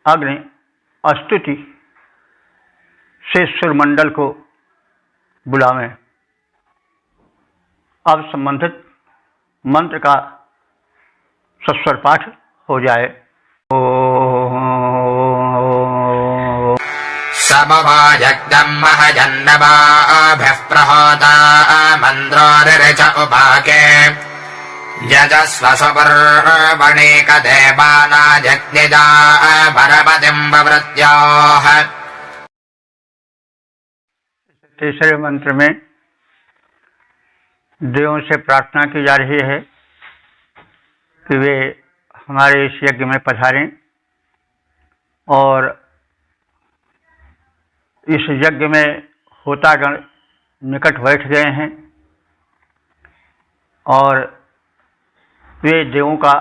अग्नि स्तुति से सुरमंडल को बुलावें। अब संबंधित मंत्र का सस्वर पाठ हो जाए। समवाजग्दम् महजन्नवाभ्यः प्रहोता मन्द्रोरिच उपाके यजस्व सुपर्वणेकदेवानाजग्निदा परपतिम् ववृत्योः तीसरे मंत्र में देवों से प्रार्थना की जा रही है कि वे हमारे इस यज्ञ में पधारें और इस यज्ञ में होतागण निकट बैठ गए हैं और वे देवों का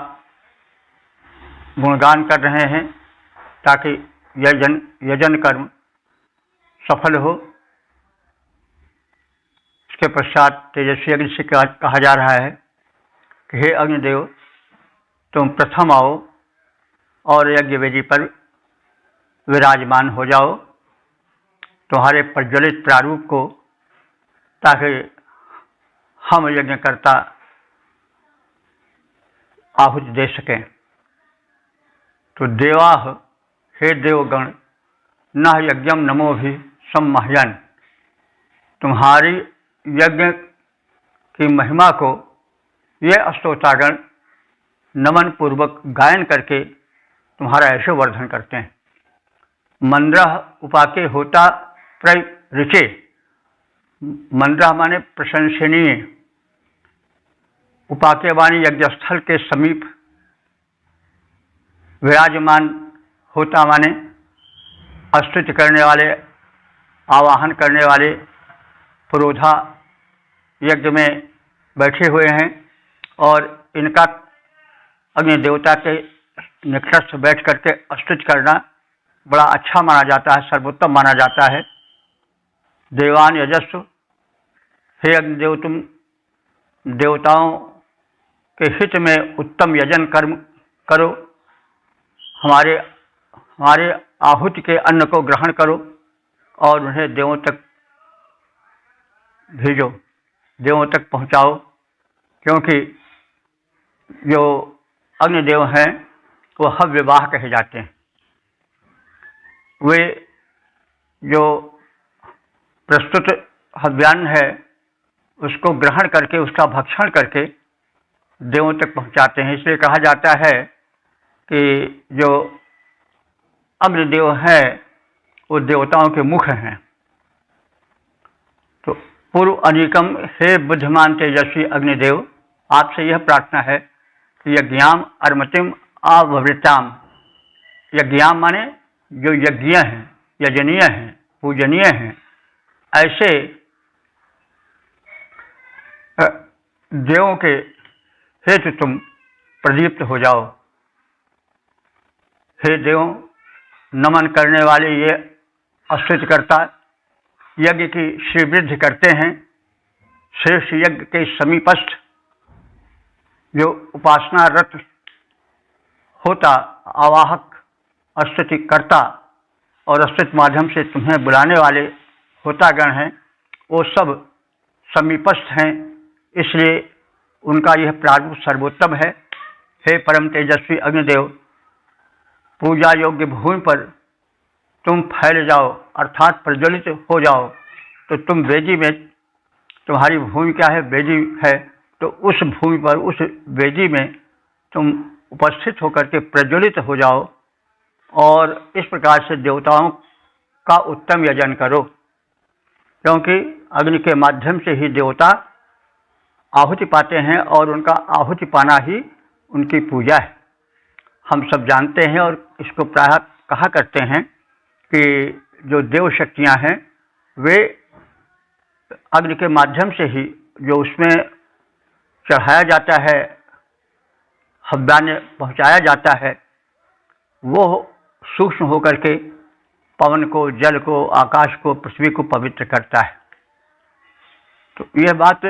गुणगान कर रहे हैं ताकि यजन कर्म सफल हो। इसके पश्चात तेजस्वी अग्नि से कहा जा रहा है कि हे अग्निदेव, तुम प्रथम आओ और यज्ञ वेदी पर विराजमान हो जाओ तुम्हारे प्रज्वलित प्रारूप को, ताकि हम यज्ञकर्ता आहुति दे सकें। तो देवाह, हे देवगण, न यज्ञम नमो भी सम्मह्यन, तुम्हारी यज्ञ की महिमा को ये स्तोतागण नमन पूर्वक गायन करके तुम्हारा ऐसे वर्धन करते हैं। मंद्रह उपाके होता प्रऋचे, मंद्रह माने प्रशंसनीय, उपाके वाणी यज्ञस्थल के समीप विराजमान, होता माने स्तुति करने वाले, आवाहन करने वाले पुरोधा यज्ञ में बैठे हुए हैं और इनका अग्नि देवता के निकटस्थ बैठ करके स्तुति करना बड़ा अच्छा माना जाता है, सर्वोत्तम माना जाता है। देवान यजस्व, हे अग्निदेव, तुम देवताओं के हित में उत्तम यजन कर्म करो, हमारे आहुति के अन्न को ग्रहण करो और उन्हें देवों तक भेजो, देवों तक पहुंचाओ, क्योंकि जो अग्निदेव हैं वो हव्यवाह कहे जाते हैं। वे जो प्रस्तुत हव्यान्न है उसको ग्रहण करके, उसका भक्षण करके देवों तक पहुंचाते हैं। इसलिए कहा जाता है कि जो अग्निदेव है वो देवताओं के मुख हैं। तो पूर्व अनिकम, हे बुद्धिमान तेजस्वी अग्निदेव, आपसे यह प्रार्थना है कि यज्ञाम अर्मतिम आवृताम, यज्ञाम माने जो यज्ञ हैं, यजनीय हैं, पूजनीय हैं, ऐसे देवों के हेतु तुम प्रदीप्त हो जाओ। हे देव, नमन करने वाले ये स्तुतिकर्ता यज्ञ की श्रीवृद्धि करते हैं। श्रेष्ठ यज्ञ के समीपस्थ जो उपासना रत होता आवाहक, स्तुतिकर्ता और स्तुति माध्यम से तुम्हें बुलाने वाले होतागण हैं, वो सब समीपस्थ हैं, इसलिए उनका यह प्रारूप सर्वोत्तम है। हे परम तेजस्वी अग्निदेव, पूजा योग्य भूमि पर तुम फैल जाओ, अर्थात प्रज्वलित हो जाओ। तो तुम वेदी में, तुम्हारी भूमि क्या है? वेदी है। तो उस भूमि पर, उस वेदी में तुम उपस्थित होकर के प्रज्वलित हो जाओ और इस प्रकार से देवताओं का उत्तम यजन करो, क्योंकि अग्नि के माध्यम से ही देवता आहुति पाते हैं और उनका आहुति पाना ही उनकी पूजा है। हम सब जानते हैं और इसको प्रायः कहा करते हैं कि जो देव शक्तियाँ हैं वे अग्नि के माध्यम से ही, जो उसमें चढ़ाया जाता है, हव्यान्न पहुँचाया जाता है, वो सूक्ष्म होकर के पवन को, जल को, आकाश को, पृथ्वी को पवित्र करता है। तो यह बात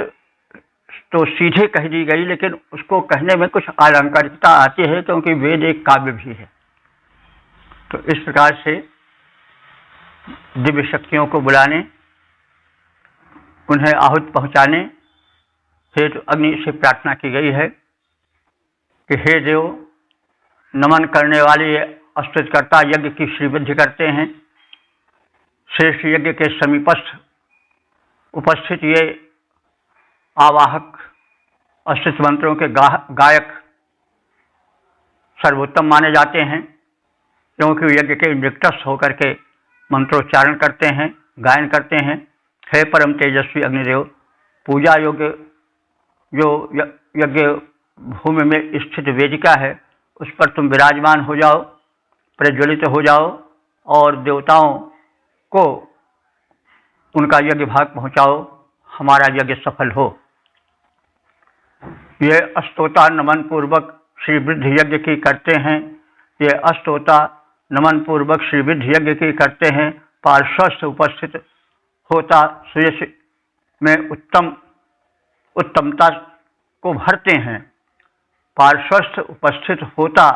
तो सीधे कह दी गई, लेकिन उसको कहने में कुछ अलंकारिकता आती है, क्योंकि वेद एक काव्य भी है। तो इस प्रकार से दिव्य शक्तियों को बुलाने, उन्हें आहुति पहुँचाने हेतु अग्नि से प्रार्थना की गई है कि हे देव, नमन करने वाले स्तुतिकर्ता यज्ञ की श्रीवृद्धि करते हैं। श्रेष्ठ यज्ञ के समीपस्थ उपस्थित ये आवाहक, स्तुति मंत्रों के गायक सर्वोत्तम माने जाते हैं, क्योंकि यज्ञ के निकटस्थ होकर के मंत्रोच्चारण करते हैं, गायन करते हैं हे परम तेजस्वी अग्निदेव, पूजा योग्य जो यज्ञ भूमि में स्थित वेदिका है उस पर तुम विराजमान हो जाओ, प्रज्वलित हो जाओ और देवताओं को उनका यज्ञ भाग पहुंचाओ, हमारा यज्ञ सफल हो। ये अस्तोता नमन पूर्वक श्री वृद्धि यज्ञ की करते हैं, ये अस्तोता नमन पूर्वक श्री वृद्धि यज्ञ की करते हैं। पार्श्वस्थ उपस्थित होता सुयश में उत्तमता को भरते हैं। पार्श्वस्थ उपस्थित होता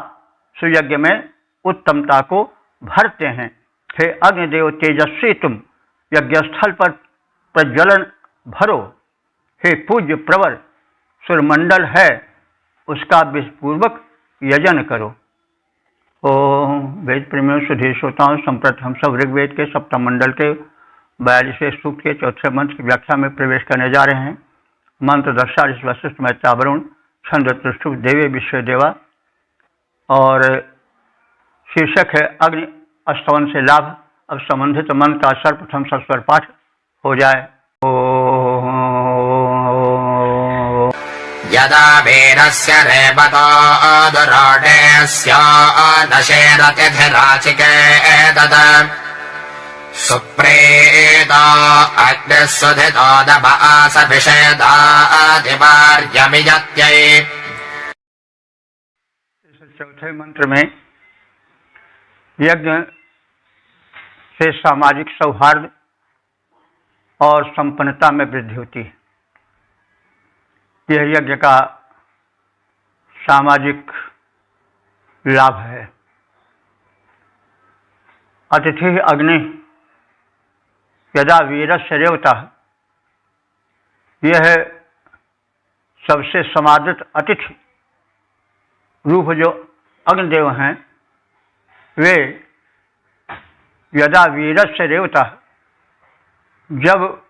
सुयज्ञ में उत्तमता को भरते हैं। हे अग्निदेव तेजस्वी, तुम यज्ञस्थल पर प्रज्वलन भरो। हे पूज्य प्रवर, सूर्यमंडल है उसका विधिपूर्वक यजन करो। ओम वेद प्रेमियों सुधीर श्रोताओं, संप्रति हम सब ऋग्वेद के सप्तम मंडल के 42वें सूक्त के चौथे मंत्र की व्याख्या में प्रवेश करने जा रहे हैं। मंत्र दर्शा ऋषि वशिष्ठ मैत्रेय वरुण छंद त्रिष्टुप देवे विश्व देवा और शीर्षक है अग्नि अस्तवन से लाभ। अब संबंधित मंत्र का सर्वप्रथम सस्वर पाठ हो जाए। यदा वीरस्य रेवतो दुरोडेस्य नशेरतिथिराचिकेतत् सुप्रीतो अग्निस्सुधितो दभासभिषेदादिवार्यमियत्यै। चौथे मंत्र में यज्ञ से सामाजिक सौहार्द और संपन्नता में वृद्धि होती है। यह यज्ञ का सामाजिक लाभ है। अतिथि अग्नि यदा वीरस्य रेवता, यह सबसे समादृत अतिथि रूप जो अग्निदेव हैं, वे यदा वीरस्य रेवता, जब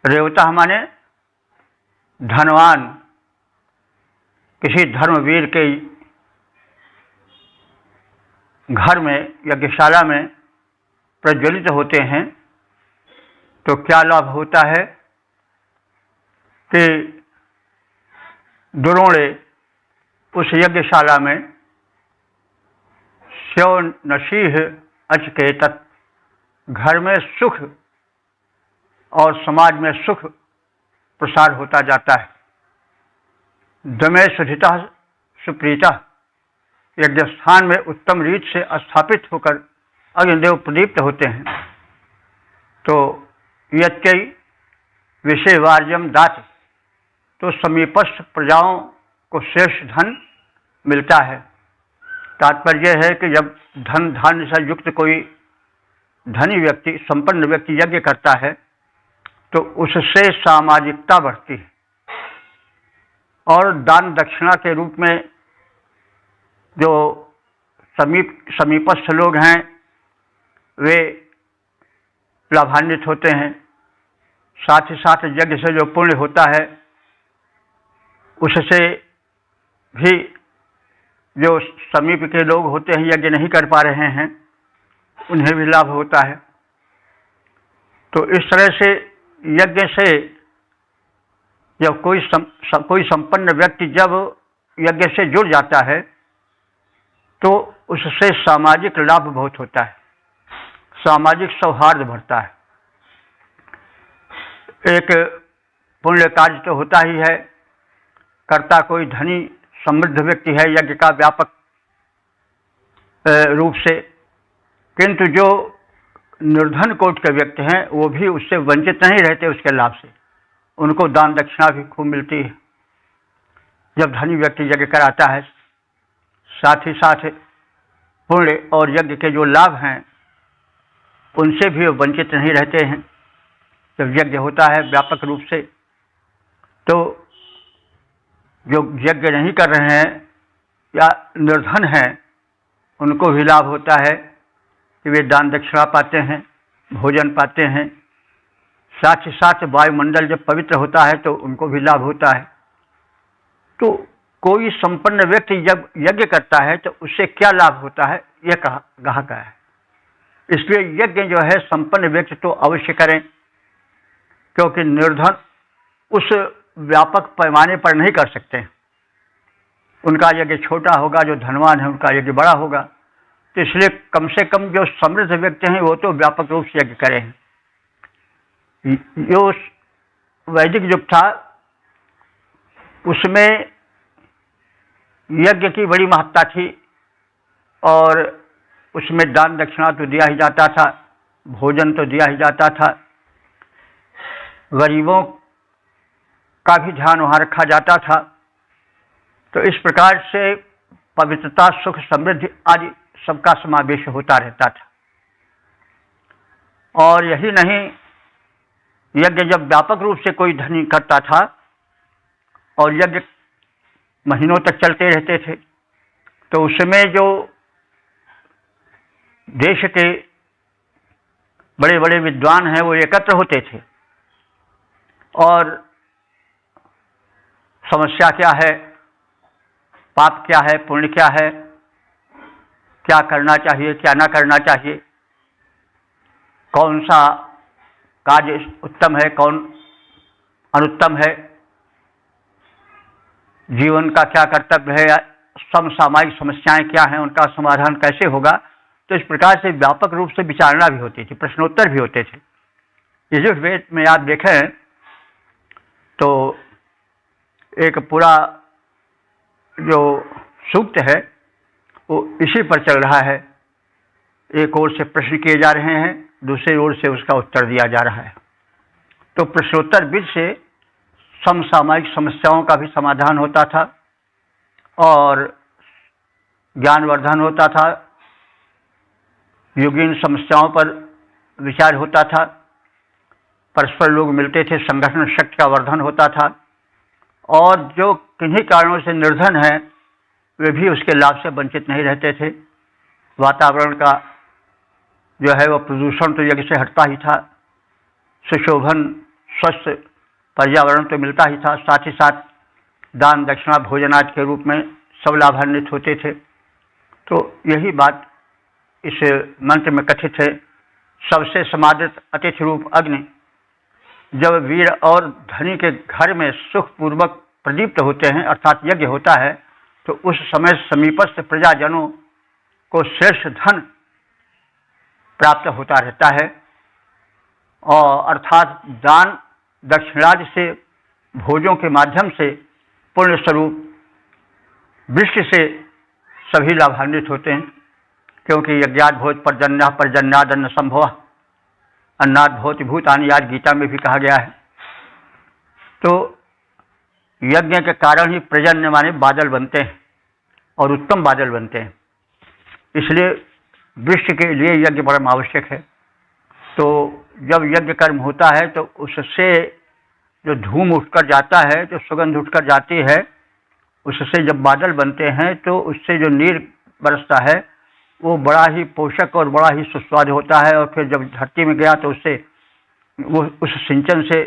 रेवता माने धनवान किसी धर्मवीर के घर में यज्ञशाला में प्रज्वलित होते हैं तो क्या लाभ होता है कि दुरोणे उस यज्ञशाला में स्यो नसीह अचकेतत, घर में सुख और समाज में सुख प्रसार होता जाता है। दमे सुधिता सुप्रीता, यज्ञस्थान में उत्तम रीत से स्थापित होकर अग्निदेव प्रदीप्त होते हैं तो यत्कई विषय वार्यम दात, तो समीपस्थ प्रजाओं को श्रेष्ठ धन मिलता है। तात्पर्य है कि जब धन धान्य से युक्त कोई धनी व्यक्ति, संपन्न व्यक्ति यज्ञ करता है तो उससे सामाजिकता बढ़ती है और दान दक्षिणा के रूप में जो समीपस्थ लोग हैं वे लाभान्वित होते हैं। साथ ही साथ यज्ञ से जो पुण्य होता है उससे भी जो समीप के लोग होते हैं, यज्ञ नहीं कर पा रहे हैं, उन्हें भी लाभ होता है। तो इस तरह से यज्ञ से जब कोई संपन्न व्यक्ति जब यज्ञ से जुड़ जाता है तो उससे सामाजिक लाभ बहुत होता है, सामाजिक सौहार्द बढ़ता है। एक पुण्य कार्य तो होता ही है, कर्ता कोई धनी समृद्ध व्यक्ति है यज्ञ का व्यापक रूप से, किंतु जो निर्धन कोट के व्यक्ति हैं वो भी उससे वंचित नहीं रहते उसके लाभ से, उनको दान दक्षिणा भी खूब मिलती है। जब धनी व्यक्ति यज्ञ कराता है, साथ ही साथ पुण्य और यज्ञ के जो लाभ हैं उनसे भी वंचित नहीं रहते हैं। जब यज्ञ होता है व्यापक रूप से तो जो यज्ञ नहीं कर रहे हैं या निर्धन हैं उनको भी लाभ होता है कि वे दान दक्षिणा पाते हैं, भोजन पाते हैं। साथ ही साथ वायुमंडल जब पवित्र होता है तो उनको भी लाभ होता है। तो कोई संपन्न व्यक्ति जब यज्ञ करता है तो उससे क्या लाभ होता है, यह कहा है। इसलिए यज्ञ जो है संपन्न व्यक्ति तो अवश्य करें, क्योंकि निर्धन उस व्यापक पैमाने पर नहीं कर सकते। उनका यज्ञ छोटा होगा, जो धनवान है उनका यज्ञ बड़ा होगा। तो इसलिए कम से कम जो समृद्ध व्यक्ति हैं वो तो व्यापक रूप से यज्ञ करें। जो वैदिक युग था उसमें यज्ञ की बड़ी महत्ता थी और उसमें दान दक्षिणा तो दिया ही जाता था, भोजन तो दिया ही जाता था, गरीबों का भी ध्यान वहाँ रखा जाता था। तो इस प्रकार से पवित्रता, सुख, समृद्धि आदि सबका समावेश होता रहता था। और यही नहीं, यज्ञ जब व्यापक रूप से कोई धनी करता था और यज्ञ महीनों तक चलते रहते थे, तो उसमें जो देश के बड़े बड़े विद्वान हैं वो एकत्र होते थे और समस्या क्या है, पाप क्या है, पुण्य क्या है, क्या करना चाहिए, क्या ना करना चाहिए, कौन सा कार्य उत्तम है, कौन अनुत्तम है, जीवन का क्या कर्तव्य है, समसामयिक समस्याएं क्या हैं, उनका समाधान कैसे होगा। तो इस प्रकार से व्यापक रूप से विचारणा भी होती थी, प्रश्नोत्तर भी होते थे। यजुर्वेद में आप देखें तो एक पूरा जो सूक्त है वो इसी पर चल रहा है। एक ओर से प्रश्न किए जा रहे हैं, दूसरी ओर से उसका उत्तर दिया जा रहा है। तो प्रश्नोत्तर विधि से समसामयिक समस्याओं का भी समाधान होता था और ज्ञानवर्धन होता था, युगीन समस्याओं पर विचार होता था, परस्पर लोग मिलते थे, संगठन शक्ति का वर्धन होता था और जो किन्हीं कारणों से निर्धन हैं वे भी उसके लाभ से वंचित नहीं रहते थे। वातावरण का जो है वो प्रदूषण तो यज्ञ से हटता ही था, सुशोभन स्वस्थ पर्यावरण तो मिलता ही था, साथ ही साथ दान दक्षिणा भोजनादि के रूप में सब लाभान्वित होते थे। तो यही बात इस मंत्र में कथित है। सबसे समादृत अतिथि रूप अग्नि जब वीर और धनी के घर में सुखपूर्वक प्रदीप्त होते हैं अर्थात यज्ञ होता है, तो उस समय समीपस्थ प्रजाजनों को श्रेष्ठ धन प्राप्त होता रहता है और अर्थात दान दक्षिणादि से भोजों के माध्यम से पुण्य स्वरूप वृष्टि से सभी लाभान्वित होते हैं, क्योंकि यज्ञाद भोज पर्जन्य पर्जन्याद अन्न संभव अन्नाद भवति भूतानि आज गीता में भी कहा गया है। तो यज्ञ के कारण ही पर्जन्य माने बादल बनते हैं और उत्तम बादल बनते हैं, इसलिए वृष्टि के लिए यज्ञ परम आवश्यक है। तो जब यज्ञ कर्म होता है तो उससे जो धूम उठकर जाता है, जो सुगंध उठकर जाती है, उससे जब बादल बनते हैं तो उससे जो नीर बरसता है वो बड़ा ही पोषक और बड़ा ही सुस्वाद होता है। और फिर जब धरती में गया तो उससे वो उस सिंचन से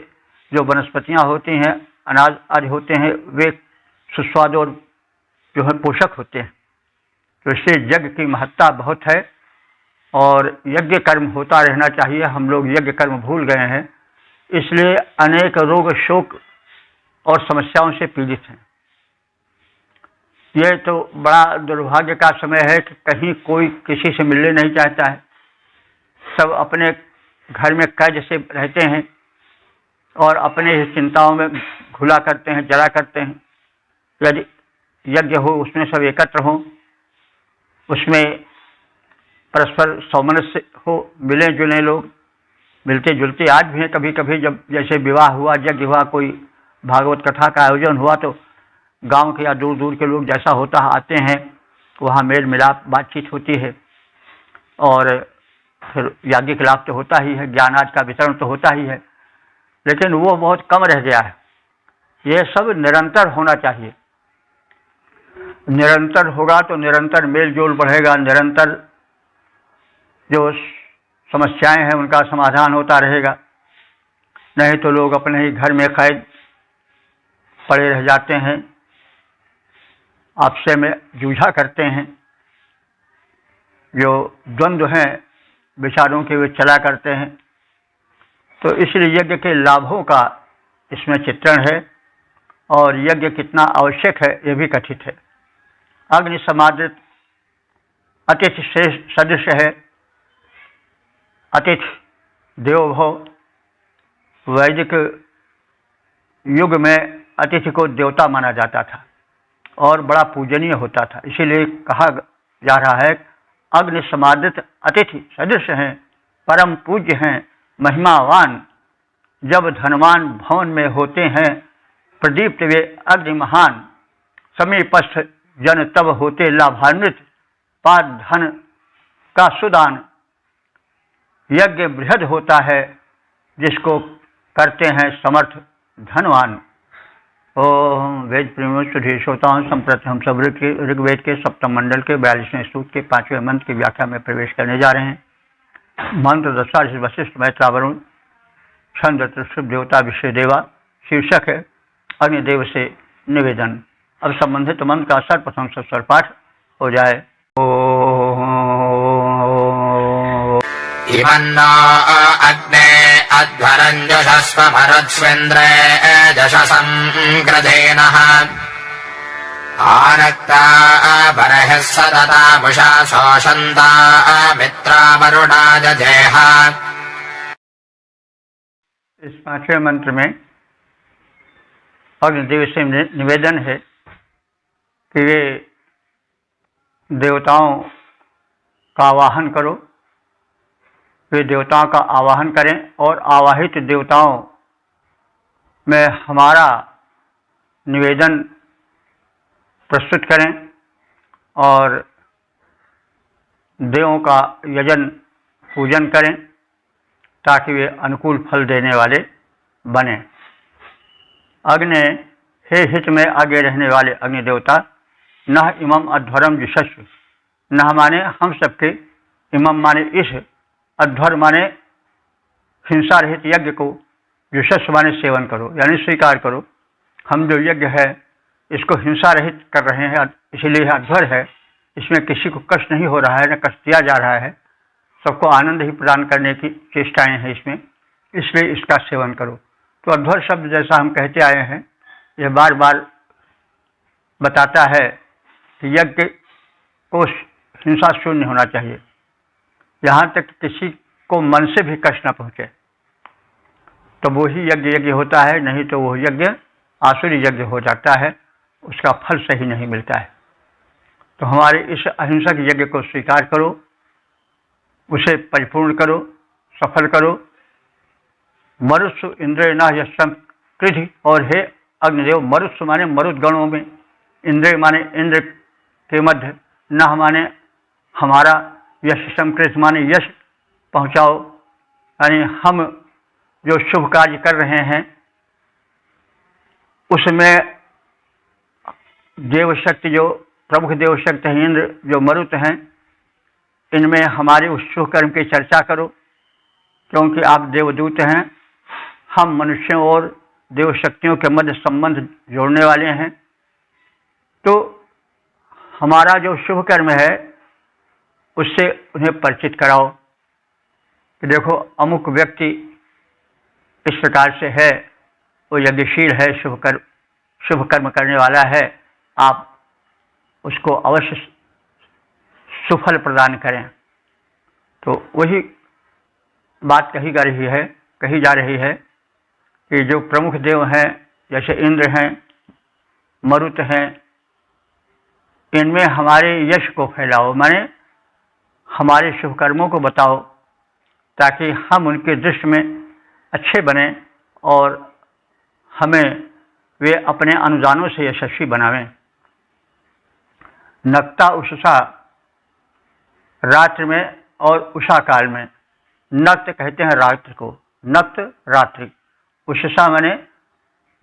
जो वनस्पतियाँ होती हैं, अनाज आदि होते हैं, वे सुस्वाद और जो है पोषक होते हैं। तो इससे यज्ञ की महत्ता बहुत है और यज्ञ कर्म होता रहना चाहिए। हम लोग यज्ञ कर्म भूल गए हैं, इसलिए अनेक रोग शोक और समस्याओं से पीड़ित हैं। ये तो बड़ा दुर्भाग्य का समय है कि कहीं कोई किसी से मिलने नहीं चाहता है, सब अपने घर में कैद से रहते हैं और अपने ही चिंताओं में घुला करते हैं, जला करते हैं। यदि यज्ञ हो उसमें सब एकत्र हों, उसमें परस्पर सौमनस्य हो, मिले जुले लोग, मिलते जुलते आज भी हैं। कभी कभी जब जैसे विवाह हुआ, यज्ञ हुआ, कोई भागवत कथा का आयोजन हुआ तो गांव के या दूर दूर के लोग जैसा होता आते हैं, वहाँ मेल मिलाप बातचीत होती है और फिर याज्ञिक लाभ तो होता ही है, ज्ञान आज का वितरण तो होता ही है, लेकिन वो बहुत कम रह गया है। ये सब निरंतर होना चाहिए। निरंतर होगा तो निरंतर मेल जोल बढ़ेगा, निरंतर जो समस्याएं हैं उनका समाधान होता रहेगा। नहीं तो लोग अपने ही घर में कैद पड़े रह जाते हैं, आपसे में जूझा करते हैं। जो द्वंद्व हैं विचारों के वे चला करते हैं। तो इसलिए यज्ञ के लाभों का इसमें चित्रण है और यज्ञ कितना आवश्यक है यह भी कथित है। अग्नि समादृत अतिथि श्रेष्ठ सदृश है। अतिथि देवो भव। वैदिक युग में अतिथि को देवता माना जाता था और बड़ा पूजनीय होता था। इसीलिए कहा जा रहा है अग्नि समादृत अतिथि सदृश हैं, परम पूज्य हैं, महिमावान। जब धनवान भवन में होते हैं प्रदीप्त वे अग्नि महान, समीपस्थ जन तब होते लाभान्वित, पाद धन का सुदान। यज्ञ बृहद होता है जिसको करते हैं समर्थ धनवान। ओम वेद प्रेमियों सुधीर श्रोताओं, संप्रति हम सब ऋग्वेद के सप्तम मंडल के 42वें सूक्त के 5वें मंत्र की व्याख्या में प्रवेश करने जा रहे हैं। मंत्र दशा वशिष्ठ मैत्रावरुण छंद त्रिशुभ देवता विषय देवा। शीर्षक है अग्निदेव से निवेदन। अब संबंधित मंत्र का सर्वप्रथम स्वर पाठ हो जाए। इमन्नो अग्ने अध्वरञ्जशस्व भरत्स्वेन्द्रे जशसं कृधेनः आनक्ता बर्हिः सततामुषा शोषन्ता मित्रा वरुणा जजेह। इस 5वें मंत्र में अग्निदेव से निवेदन है कि वे देवताओं का आवाहन करो, वे देवताओं का आवाहन करें और आवाहित देवताओं में हमारा निवेदन प्रस्तुत करें और देवों का यजन पूजन करें ताकि वे अनुकूल फल देने वाले बने। अग्नि हे हित में आगे रहने वाले अग्नि देवता, न इमम अध्वरम जुषस्व। न माने हम सबके, इमम माने इस, अध्वर माने हिंसा रहित यज्ञ को, जुषस्व माने सेवन करो यानी स्वीकार करो। हम जो यज्ञ है इसको हिंसा रहित कर रहे हैं, इसीलिए यह अध्वर है। इसमें किसी को कष्ट नहीं हो रहा है, न कष्ट दिया जा रहा है, सबको आनंद ही प्रदान करने की चेष्टाएं हैं इसमें, इसलिए इसका सेवन करो। तो अध्वर शब्द जैसा हम कहते आए हैं यह बार बार बताता है कि यज्ञ को हिंसा शून्य होना चाहिए, यहाँ तक किसी को मन से भी कष्ट न पहुँचे तो वो ही यज्ञ होता है, नहीं तो वो यज्ञ आसुरी यज्ञ हो जाता है, उसका फल सही नहीं मिलता है। तो हमारे इस अहिंसक यज्ञ को स्वीकार करो, उसे परिपूर्ण करो, सफल करो। मरुत्सु इंद्र न यशम कृधि। और हे अग्निदेव, मरुत्सु माने मरुद गणों में, इंद्र माने इंद्र के मध्य, न माने हमारा, यशम कृधि माने यश पहुँचाओ, यानी हम जो शुभ कार्य कर रहे हैं उसमें देवशक्ति, जो प्रमुख देवशक्ति हैं इंद्र, जो मरुत हैं, इनमें हमारे उस शुभ कर्म की चर्चा करो, क्योंकि आप देवदूत हैं, हम मनुष्यों और देवशक्तियों के मध्य संबंध जोड़ने वाले हैं। तो हमारा जो शुभ कर्म है उससे उन्हें परिचित कराओ कि देखो अमुक व्यक्ति इस प्रकार से है, वो यज्ञशील है, शुभ कर्म करने वाला है, आप उसको अवश्य सुफल प्रदान करें। तो वही बात कही जा रही है कि जो प्रमुख देव हैं जैसे इंद्र हैं, मरुत हैं, इनमें हमारे यश को फैलाओ, माने हमारे शुभ कर्मों को बताओ ताकि हम उनके दृष्टि में अच्छे बने और हमें वे अपने अनुदानों से यशस्वी बनावें। नक्ता उषसा, रात्रि में और उषा काल में, नक्त कहते हैं रात्रि को, नक्त रात्रि, उषसा माने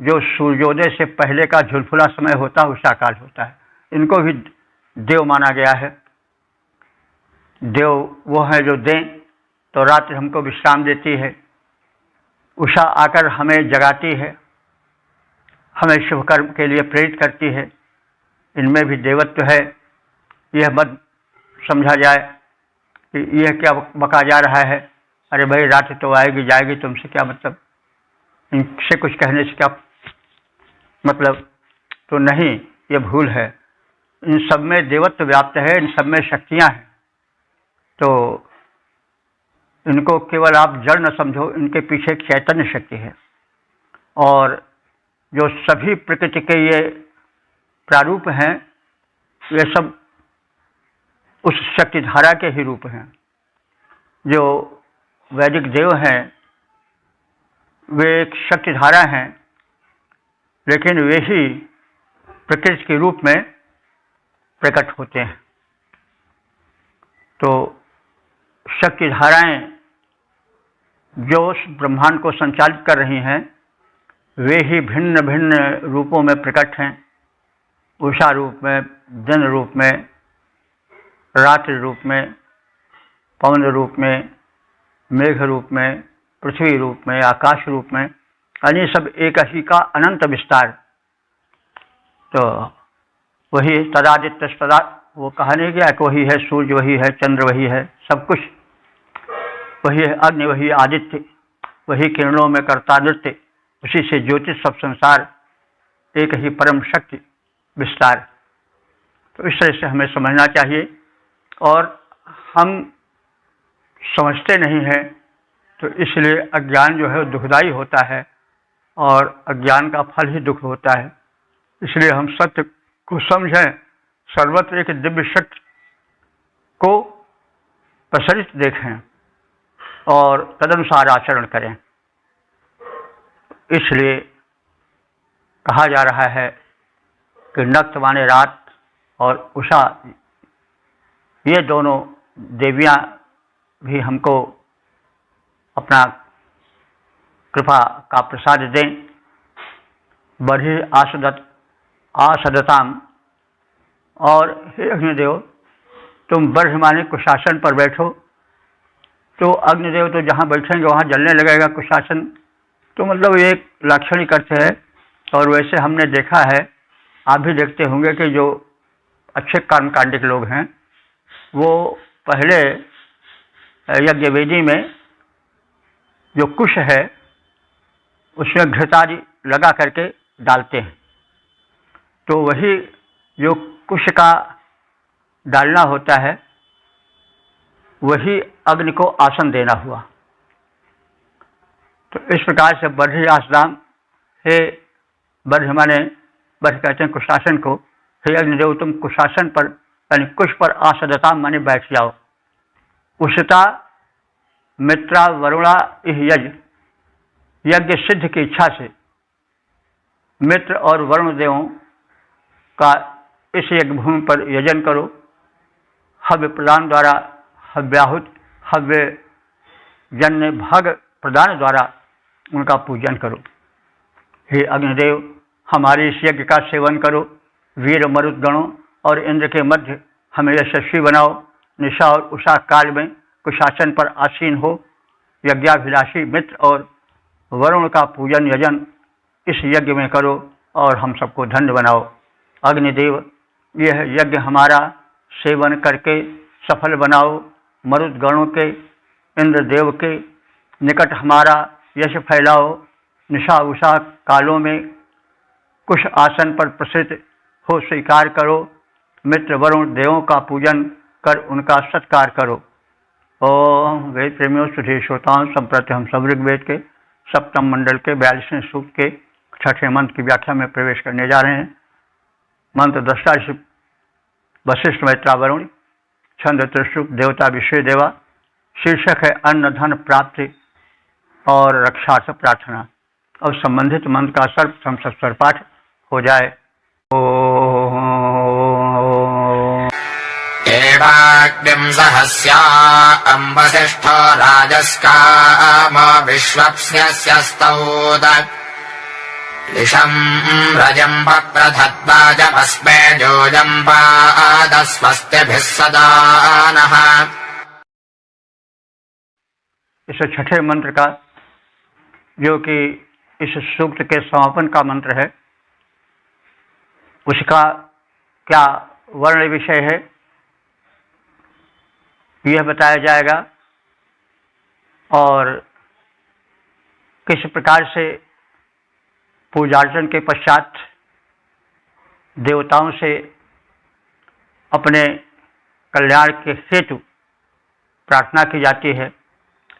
जो सूर्योदय से पहले का झुलफुला समय होता है उषा काल होता है। इनको भी देव माना गया है। देव वो है जो दें, तो रात्रि हमको विश्राम देती है, उषा आकर हमें जगाती है, हमें शुभ कर्म के लिए प्रेरित करती है। इनमें भी देवत्व है। यह मत समझा जाए यह क्या बका जा रहा है, अरे भाई रात तो आएगी जाएगी, तुमसे क्या मतलब, इनसे कुछ कहने से क्या मतलब। तो नहीं, ये भूल है। इन सब में देवत्व व्याप्त है, इन सब में शक्तियां हैं। तो इनको केवल आप जड़ न समझो, इनके पीछे एक चैतन्य शक्ति है। और जो सभी प्रकृति के ये प्रारूप हैं, वे सब उस शक्ति धारा के ही रूप हैं। जो वैदिक देव हैं वे एक शक्ति धारा हैं, लेकिन वे ही प्रकृति के रूप में प्रकट होते हैं। तो शक्ति धाराएं जो ब्रह्मांड को संचालित कर रही हैं, वे ही भिन्न भिन्न रूपों में प्रकट हैं। उषा रूप में, दिन रूप में, रात्रि रूप में, पवन रूप में, मेघ रूप में, पृथ्वी रूप में, आकाश रूप में, यानी सब एक ही का अनंत विस्तार। तो वही तदादित्य तदा, वो कहा नहीं गया कि वही है सूर्य, वही है चंद्र, वही है सब कुछ, वही है अग्नि, वही आदित्य, वही किरणों में करता नृत्य, उसी से ज्योतिष सब संसार, एक ही परम शक्ति विस्तार। तो इस तरह से हमें समझना चाहिए। और हम समझते नहीं हैं, तो इसलिए अज्ञान जो है दुखदाई होता है, और अज्ञान का फल ही दुख होता है। इसलिए हम सत्य को समझें, सर्वत्र एक दिव्य शक्ति को प्रसरित देखें और तदनुसार आचरण करें। इसलिए कहा जा रहा है कि नक्त माने रात और उषा, ये दोनों देवियां भी हमको अपना कृपा का प्रसाद दें। बढ़ी आसदताम, और हे अग्निदेव तुम बर्हिमानी कुशासन पर बैठो। तो अग्निदेव तो जहाँ बैठेंगे वहाँ जलने लगेगा कुशासन, तो मतलब ये एक लाक्षणिक अर्थ है। और वैसे हमने देखा है, आप भी देखते होंगे कि जो अच्छे कर्मकांडिक लोग हैं वो पहले यज्ञ वेदी में जो कुश है उसमें घृतादि लगा करके डालते हैं। तो वही जो कुश का डालना होता है वही अग्नि को आसन देना हुआ। तो इस प्रकार से बर्हि आसदाम, हे बर्हि माने बर्हि कहते हैं कुशासन को, हे अग्निदेव तुम कुशासन पर यानी कुश पर आसदता माने बैठ जाओ। उषता मित्रा वरुणा इह यज्ञ सिद्ध की इच्छा से मित्र और वरुण देवों का इस यज्ञ भूमि पर यजन करो। हव्य प्रदान द्वारा, हव्याहुत हव्य जन्य भाग प्रदान द्वारा उनका पूजन करो। हे अग्निदेव हमारे इस यज्ञ का सेवन करो। वीर मरुत गणों और इंद्र के मध्य हमें यशस्वी बनाओ। निशा और उषा काल में कुशासन पर आसीन हो। यज्ञाभिलाषी मित्र और वरुण का पूजन यजन इस यज्ञ में करो और हम सबको धन्य बनाओ। अग्निदेव यह यज्ञ हमारा सेवन करके सफल बनाओ। मरुत गणों के, इंद्र देव के निकट हमारा यश फैलाओ। निशा उषा कालों में कुश आसन पर प्रसिद्ध हो स्वीकार करो। मित्र वरुण देवों का पूजन कर उनका सत्कार करो। ओम वेद प्रेमियों सुधीर श्रोताओं, संप्रति हम सब ऋग्वेद के सप्तम मंडल के 42वें सूक्त के 6ठे मंत्र की व्याख्या में प्रवेश करने जा रहे हैं। मंत्र दृष्टा वशिष्ठ मैत्रा वरुण, छंद त्रिशुक देवता विश्व देवा। शीर्षक है अन्न धन प्राप्ति और रक्षार्थ प्रार्थना। और संबंधित मंत्र का सर्वप्रथम सस्वर पाठ हो जाए। एवाग्निं सहस्या अम्बसिष्ठो राजस्काम विश्वप्स्यस्तौद लिशं रजं प्रधत्वाजमस्मे जोजं पादस्वस्तिभिः सदा नः। इस छठे मंत्र का, जो कि इस सूक्त के समापन का मंत्र है, उसका क्या वर्ण विषय है यह बताया जाएगा और किस प्रकार से पूजार्चन के पश्चात देवताओं से अपने कल्याण के हेतु प्रार्थना की जाती है,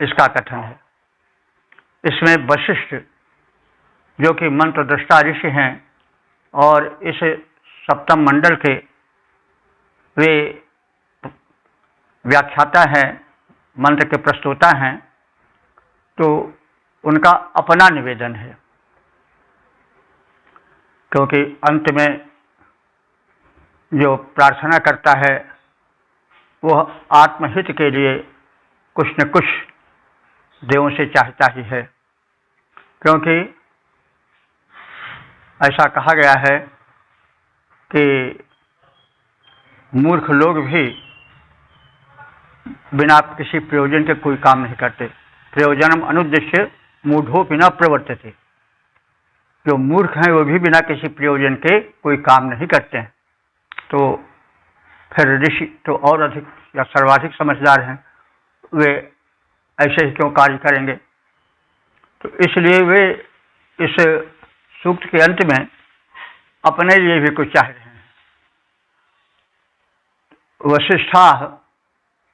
इसका कथन है। इसमें वशिष्ठ जो कि मंत्र दृष्टा ऋषि हैं और इस सप्तम मंडल के वे व्याख्याता हैं, मंत्र के प्रस्तोता हैं, तो उनका अपना निवेदन है, क्योंकि अंत में जो प्रार्थना करता है वह आत्महित के लिए कुछ न कुछ देवों से चाहता ही है, क्योंकि ऐसा कहा गया है कि मूर्ख लोग भी बिना किसी प्रयोजन के कोई काम नहीं करते। प्रयोजनम अनुद्देश्य मूढ़ोपि न प्रवर्तते। जो मूर्ख हैं वो भी बिना किसी प्रयोजन के कोई काम नहीं करते हैं, तो फिर ऋषि तो और अधिक या सर्वाधिक समझदार हैं, वे ऐसे ही क्यों कार्य करेंगे। तो इसलिए वे इस सूक्त के अंत में अपने लिए भी कुछ चाह रहे हैं। वशिष्ठा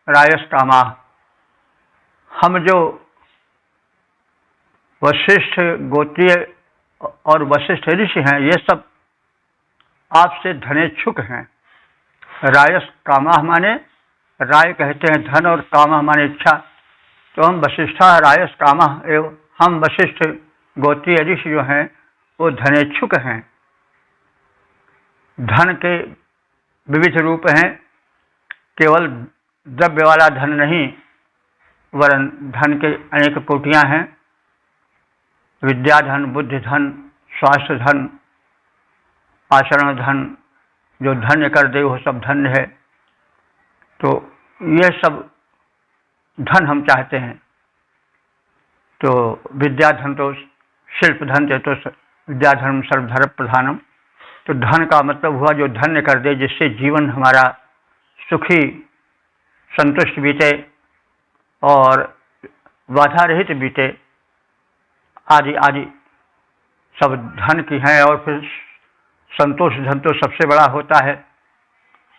रायस्कामा, हम जो वशिष्ठ गोत्रीय और वशिष्ठ ऋषि हैं ये सब आपसे धनेच्छुक हैं। रायस कामा माने राय कहते हैं धन और कामा माने इच्छा, तो हम वशिष्ठा रायस कामा एवं हम वशिष्ठ गोत्रीय ऋषि जो हैं वो धनेच्छुक हैं। धन के विविध रूप हैं, केवल द्रव्य वाला धन नहीं, वरन धन के अनेक कोटियां हैं। विद्या धन, बुद्धि धन, स्वास्थ्य धन, आचरण धन, जो धन्य कर दे वो सब धन्य है। तो ये सब धन हम चाहते हैं। तो विद्या धन तो शिल्प धन थे, तो विद्या धन सर्वधर्म प्रधानम। तो धन का मतलब हुआ जो धन्य कर दे, जिससे जीवन हमारा सुखी संतुष्ट बीते और बाधा रहित बीते, आदि आदि सब धन की हैं। और फिर संतोष धन तो सबसे बड़ा होता है,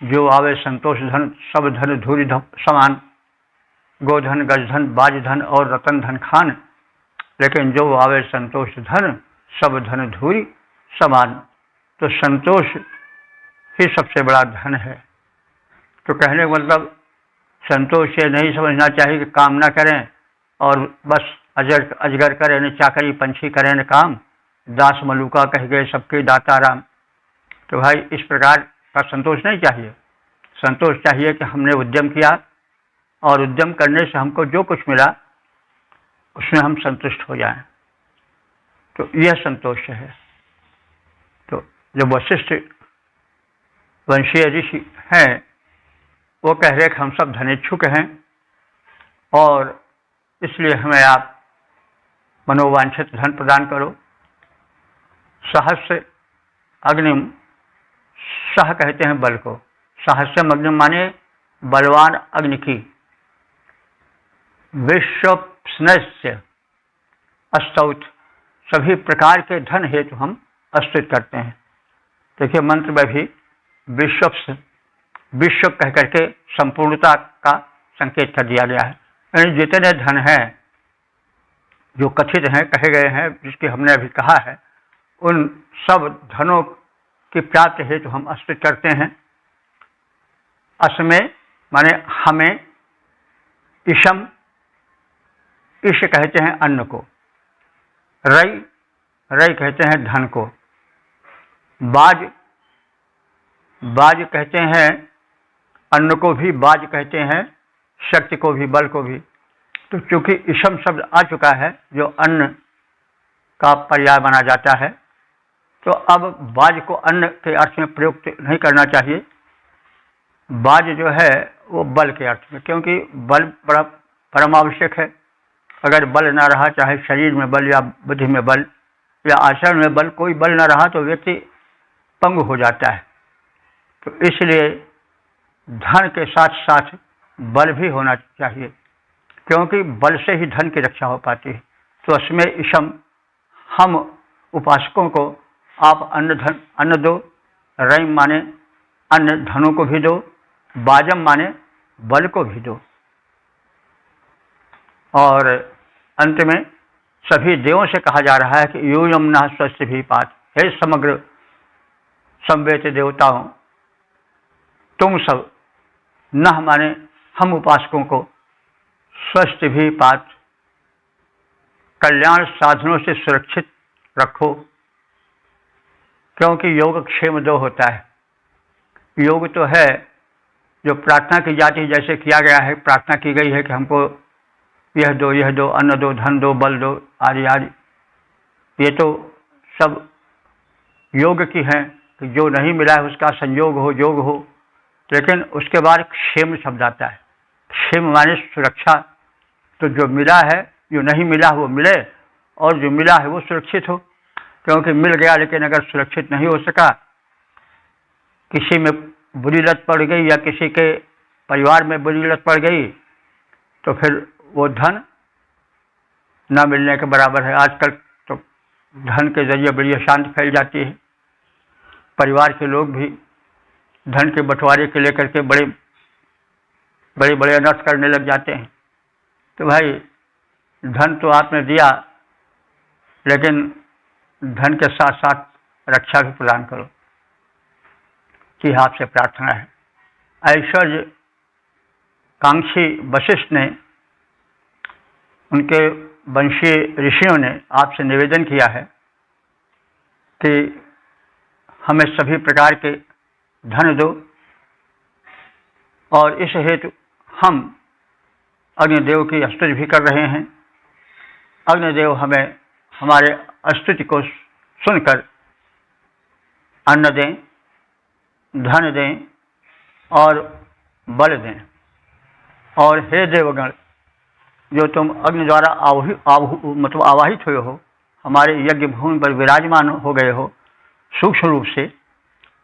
जो आवे संतोष धन सब धन धूरी समान। गोधन, गजधन, बाजधन और रतन धन खान, लेकिन जो आवे संतोष धन सब धन धूरी समान। तो संतोष ही सबसे बड़ा धन है। तो कहने का मतलब संतोष ये नहीं समझना चाहिए कि काम ना करें और बस अजगर करें न चाकरी, पंछी करें न काम, दास मलूका कह गए सबके दाता राम। तो भाई इस प्रकार का संतोष नहीं चाहिए। संतोष चाहिए कि हमने उद्यम किया और उद्यम करने से हमको जो कुछ मिला उसमें हम संतुष्ट हो जाएं, तो यह संतोष है। तो जो वशिष्ठ वंशीय ऋषि हैं वो कह रहे कि हम सब धनेच्छुक हैं और इसलिए हमें आप मनोवांछित धन प्रदान करो। सहस्य अग्निम, सह कहते हैं बल को, सहस्यम अग्निम माने बलवान अग्नि की। विश्वप्स्नस्य अस्तौत, सभी प्रकार के धन हेतु हम स्तुति करते हैं। देखिए मंत्र में भी विश्व कह करके संपूर्णता का संकेत कर दिया गया है। यानी जितने धन हैं जो कथित हैं, कहे गए हैं, जिसके हमने अभी कहा है, उन सब धनों की प्राप्ति हेतु हम स्तुति करते हैं। अस्मे माने हमें, ईशम, ईश कहते हैं अन्न को, रई कहते हैं धन को, बाज कहते हैं अन्न को भी, बाज कहते हैं शक्ति को भी, बल को भी। तो चूंकि ईशम शब्द आ चुका है जो अन्न का पर्याय माना जाता है, तो अब बाज को अन्न के अर्थ में प्रयुक्त नहीं करना चाहिए। बाज जो है वो बल के अर्थ में, क्योंकि बल बड़ा परम आवश्यक है। अगर बल ना रहा, चाहे शरीर में बल या बुद्धि में बल या आचरण में बल, कोई बल ना रहा तो व्यक्ति पंगु हो जाता है। तो इसलिए धन के साथ साथ बल भी होना चाहिए, क्योंकि बल से ही धन की रक्षा हो पाती है। तो उसमें इशम हम उपासकों को आप अन्न दो, रैम माने अन्य धनों को भी दो, बाजम माने बल को भी दो। और अंत में सभी देवों से कहा जा रहा है कि यूयम न स्वस्थ भी पात, हे समग्र संवेद देवताओं, तुम सब न माने हम उपासकों को स्वस्थ भी पात, कल्याण साधनों से सुरक्षित रखो, क्योंकि योग क्षेम दो होता है। योग तो है जो प्रार्थना की जाती है, जैसे किया गया है, प्रार्थना की गई है कि हमको यह दो, अन्न दो, धन दो, बल दो, आदि आदि। ये तो सब योग की हैं कि जो नहीं मिला है उसका संयोग हो, योग हो। लेकिन उसके बाद क्षेम शब्द आता है। क्षेम माने सुरक्षा। तो जो मिला है, जो नहीं मिला वो मिले, और जो मिला है वो सुरक्षित हो। क्योंकि मिल गया लेकिन अगर सुरक्षित नहीं हो सका, किसी में बुरी लत पड़ गई या किसी के परिवार में बुरी लत पड़ गई, तो फिर वो धन न मिलने के बराबर है। आजकल तो धन के जरिए बड़ी अशांति फैल जाती है। परिवार के लोग भी धन के बंटवारे के लेकर के बड़े बड़े अनर्थ करने लग जाते हैं। तो भाई धन तो आपने दिया, लेकिन धन के साथ साथ रक्षा भी प्रदान करो, कि आपसे प्रार्थना है। ऐश्वर्य कांक्षी वशिष्ठ ने, उनके वंशीय ऋषियों ने आपसे निवेदन किया है कि हमें सभी प्रकार के धन दो, और इस हेतु हम अग्निदेव की स्तुति भी कर रहे हैं। अग्निदेव हमें हमारे स्तुति को सुनकर अन्न दें, धन दें और बल दें। और हे देवगण, जो तुम अग्नि द्वारा आवाहित हुए हो, हमारे यज्ञ भूमि पर विराजमान हो गए हो सूक्ष्म रूप से,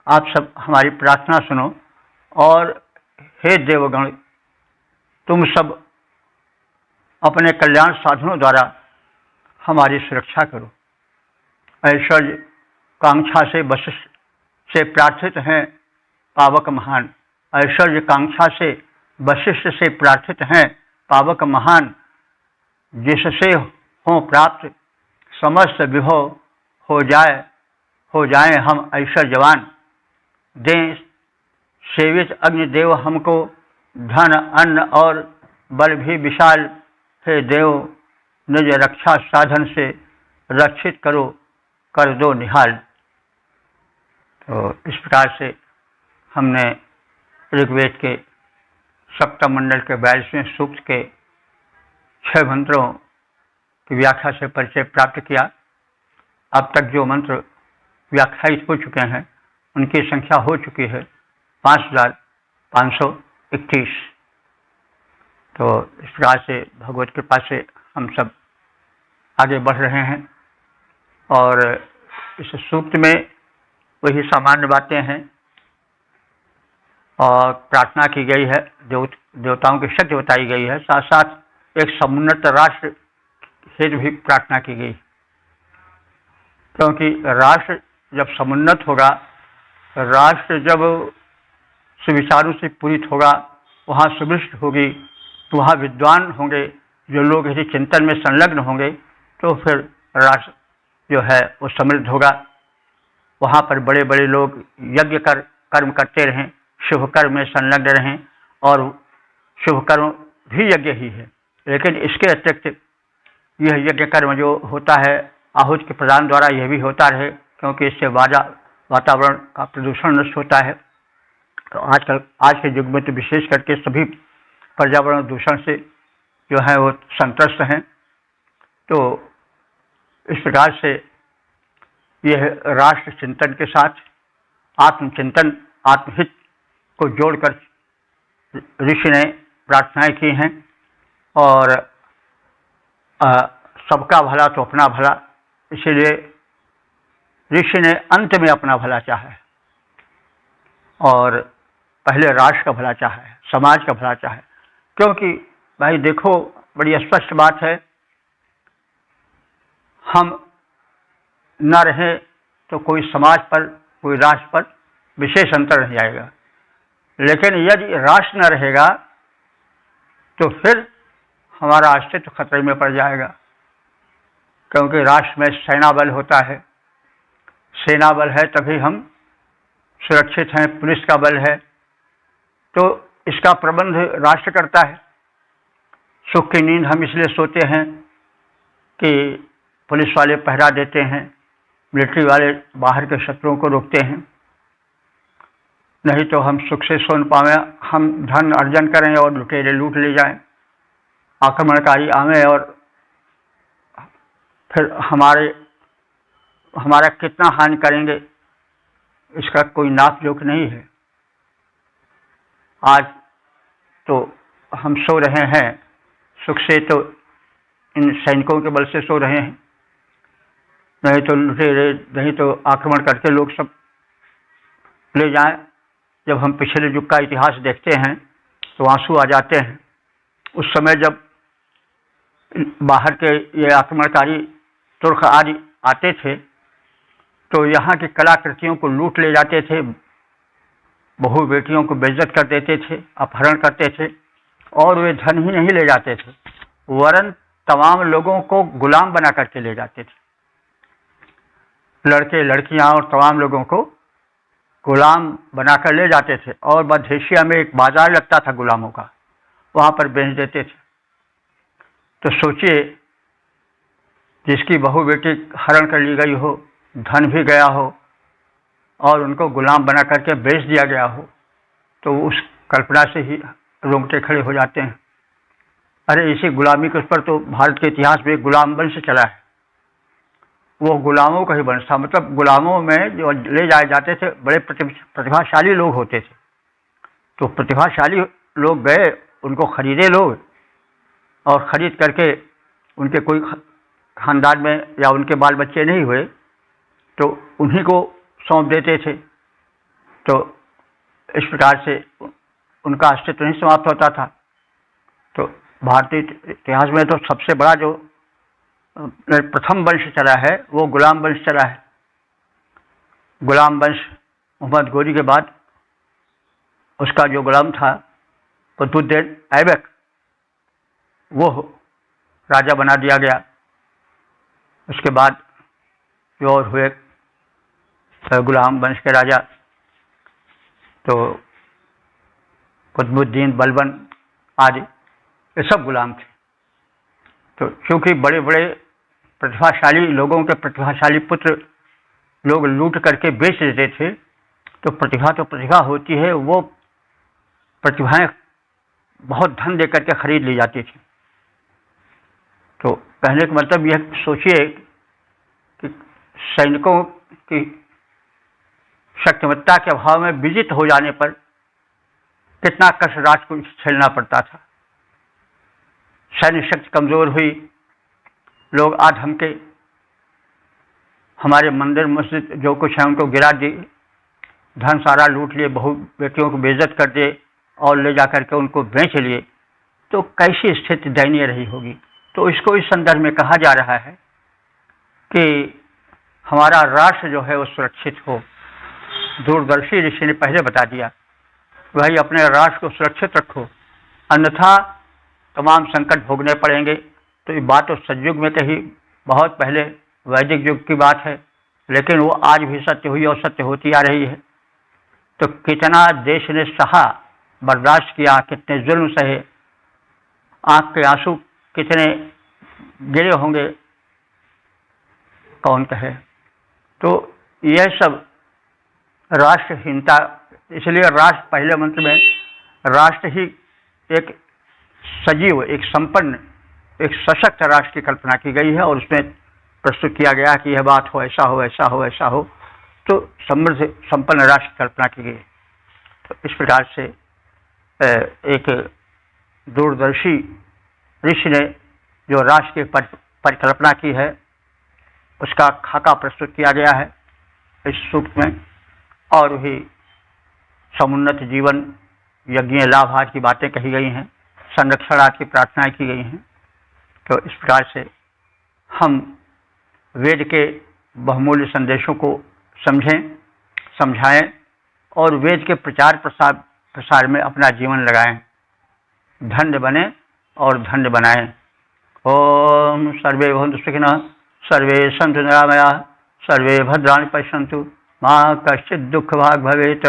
आप सब हमारी प्रार्थना सुनो। और हे देवगण, तुम सब अपने कल्याण साधनों द्वारा हमारी सुरक्षा करो। ऐश्वर्य कांक्षा से वशिष्ठ से प्रार्थित हैं पावक महान। ऐश्वर्य कांक्षा से वशिष्ठ से प्रार्थित हैं पावक महान, जिससे हो प्राप्त समस्त विभव हो जाए हम ऐश्वर्यवान। दें सेवित अग्निदेव हमको धन, अन्न और बल भी विशाल। हे देव, निज रक्षा साधन से रक्षित करो, कर दो निहाल। तो इस प्रकार से हमने ऋग्वेद के सप्तम मंडल के 42वें सूक्त के 6 मंत्रों की व्याख्या से परिचय प्राप्त किया। अब तक जो मंत्र व्याख्यायित हो चुके हैं उनकी संख्या हो चुकी है 5531। तो इस प्रकार से भगवत कृपा से हम सब आगे बढ़ रहे हैं। और इस सूक्त में वही सामान्य बातें हैं, और प्रार्थना की गई है, देवताओं की शक्ति बताई गई है। साथ साथ एक समुन्नत राष्ट्र हेतु भी प्रार्थना की गई, क्योंकि राष्ट्र जब समुन्नत होगा, राष्ट्र जब सुविचारों से पूरित होगा, वहाँ सुविष्ट होगी, तो वहाँ विद्वान होंगे, जो लोग इसी चिंतन में संलग्न होंगे, तो फिर राष्ट्र जो है वो समृद्ध होगा। वहाँ पर बड़े बड़े लोग यज्ञ कर्म करते रहें, शुभ कर्म में संलग्न रहें, और शुभ कर्म भी यज्ञ ही है। लेकिन इसके अतिरिक्त यह यज्ञ कर्म जो होता है आहुति के प्रदान द्वारा, यह भी होता रहे, क्योंकि इससे वातावरण का प्रदूषण नष्ट होता है। तो आज के युग में तो विशेष करके सभी पर्यावरण दूषण से जो है वो संत्रस्त हैं। तो इस प्रकार से यह राष्ट्र चिंतन के साथ आत्मचिंतन, आत्महित को जोड़कर ऋषि ने प्रार्थनाएं की हैं। और सबका भला तो अपना भला, इसीलिए ऋषि ने अंत में अपना भला चाहा है, और पहले राष्ट्र का भला चाहा है, समाज का भला चाहा है। क्योंकि भाई देखो, बड़ी स्पष्ट बात है, हम न रहें तो कोई समाज पर, कोई राष्ट्र पर विशेष अंतर नहीं आएगा, लेकिन यदि राष्ट्र न रहेगा तो फिर हमारा अस्तित्व खतरे में पड़ जाएगा। क्योंकि राष्ट्र में सेना बल होता है, सेना बल है तभी हम सुरक्षित हैं, पुलिस का बल है, तो इसका प्रबंध राष्ट्र करता है। सुख की नींद हम इसलिए सोते हैं कि पुलिस वाले पहरा देते हैं, मिलिट्री वाले बाहर के शत्रुओं को रोकते हैं, नहीं तो हम सुख से सो न पाएं, हम धन अर्जन करें और लुटेरे लूट ले जाएं, आक्रमणकारी आवे और फिर हमारा कितना हानि करेंगे इसका कोई नाप जोख नहीं है। आज तो हम सो रहे हैं सुख से, तो इन सैनिकों के बल से सो रहे हैं, नहीं तो लुटेरे, नहीं तो आक्रमण करके लोग सब ले जाएं। जब हम पिछले युग का इतिहास देखते हैं तो आंसू आ जाते हैं। उस समय जब बाहर के ये आक्रमणकारी तुर्क आदि आते थे तो यहाँ की कलाकृतियों को लूट ले जाते थे, बहू बेटियों को बेइज्जत कर देते थे, अपहरण करते थे, और वे धन ही नहीं ले जाते थे वरन तमाम लोगों को गुलाम बना करके ले जाते थे। लड़के लड़कियां और तमाम लोगों को गुलाम बनाकर ले जाते थे, और मध्य एशिया में एक बाजार लगता था गुलामों का, वहां पर बेच देते थे। तो सोचिए, जिसकी बहू बेटी हरण कर ली गई हो, धन भी गया हो और उनको गुलाम बना करके बेच दिया गया हो, तो उस कल्पना से ही रोंगटे खड़े हो जाते हैं। अरे इसी गुलामी के उस पर तो भारत के इतिहास में गुलाम वंश चला है। वो गुलामों का ही वंश था, मतलब गुलामों में जो ले जाए जाते थे बड़े प्रतिभाशाली लोग होते थे। तो प्रतिभाशाली लोग गए, उनको खरीदे लोग, और ख़रीद करके उनके कोई खानदान में या उनके बाल बच्चे नहीं हुए तो उन्हीं को सौंप देते थे। तो इस प्रकार से उनका अस्तित्व नहीं समाप्त होता था। तो भारतीय इतिहास में तो सबसे बड़ा जो प्रथम वंश चला है वो गुलाम वंश चला है। गुलाम वंश मोहम्मद गोरी के बाद उसका जो गुलाम था कुतुबुद्दीन ऐबक, वो राजा बना दिया गया। उसके बाद जो और हुए गुलाम वंश के राजा, तो कुतुबुद्दीन बलबन आदि, ये सब गुलाम थे। तो क्योंकि बड़े बड़े प्रतिभाशाली लोगों के प्रतिभाशाली पुत्र लोग लूट करके बेच देते थे, तो प्रतिभा होती है, वो प्रतिभाएं बहुत धन दे करके खरीद ली जाती थी। तो कहने का मतलब यह सोचिए कि सैनिकों की शक्तिमत्ता के अभाव में विजित हो जाने पर कितना कष्ट राज को झेलना पड़ता था। सैन्य शक्ति कमजोर हुई, लोग आ धमके, हमारे मंदिर मस्जिद जो कुछ है उनको गिरा दिए, धन सारा लूट लिए, बहू बेटियों को बेइज्जत कर दिए और ले जाकर के उनको बेच लिए। तो कैसी स्थिति दयनीय रही होगी। तो इसको इस संदर्भ में कहा जा रहा है कि हमारा राष्ट्र जो है वो सुरक्षित हो। दूरदर्शी ऋषि ने पहले बता दिया, भाई अपने राष्ट्र को सुरक्षित रखो, अन्यथा तमाम संकट भोगने पड़ेंगे। तो ये बात तो सतयुग में कही, बहुत पहले वैदिक युग की बात है, लेकिन वो आज भी सत्य हुई और सत्य होती आ रही है। तो कितना देश ने सहा, बर्दाश्त किया, कितने जुल्म सहे, आंख के आंसू कितने गिरे होंगे, कौन कहे। तो यह सब राष्ट्रहीनता, इसलिए राष्ट्र पहले मंत्र में राष्ट्र ही एक सजीव, एक संपन्न, एक सशक्त राष्ट्र की कल्पना की गई है, और उसमें प्रस्तुत किया गया कि यह बात हो, ऐसा हो, ऐसा हो, ऐसा हो। तो समृद्ध संपन्न राष्ट्र की कल्पना की गई। तो इस प्रकार से एक दूरदर्शी ऋषि ने जो राष्ट्र की परिकल्पना की है उसका खाका प्रस्तुत किया गया है इस सूक्त में, और भी समुन्नत जीवन, यज्ञ लाभ आदि की बातें कही गई हैं। संरक्षणार्थ की प्रार्थनाएं की गई हैं। तो इस प्रकार से हम वेद के बहुमूल्य संदेशों को समझें, समझाएं और वेद के प्रचार प्रसार में अपना जीवन लगाएं, धन्य बने और धन्य बनाएं। ओम सर्वे भवन्तु सुखिनः, सर्वे सन्तु निरामयाः, सर्वे भद्राणि पश्यन्तु, मा कश्चित् दुःखभाग् भवेत्।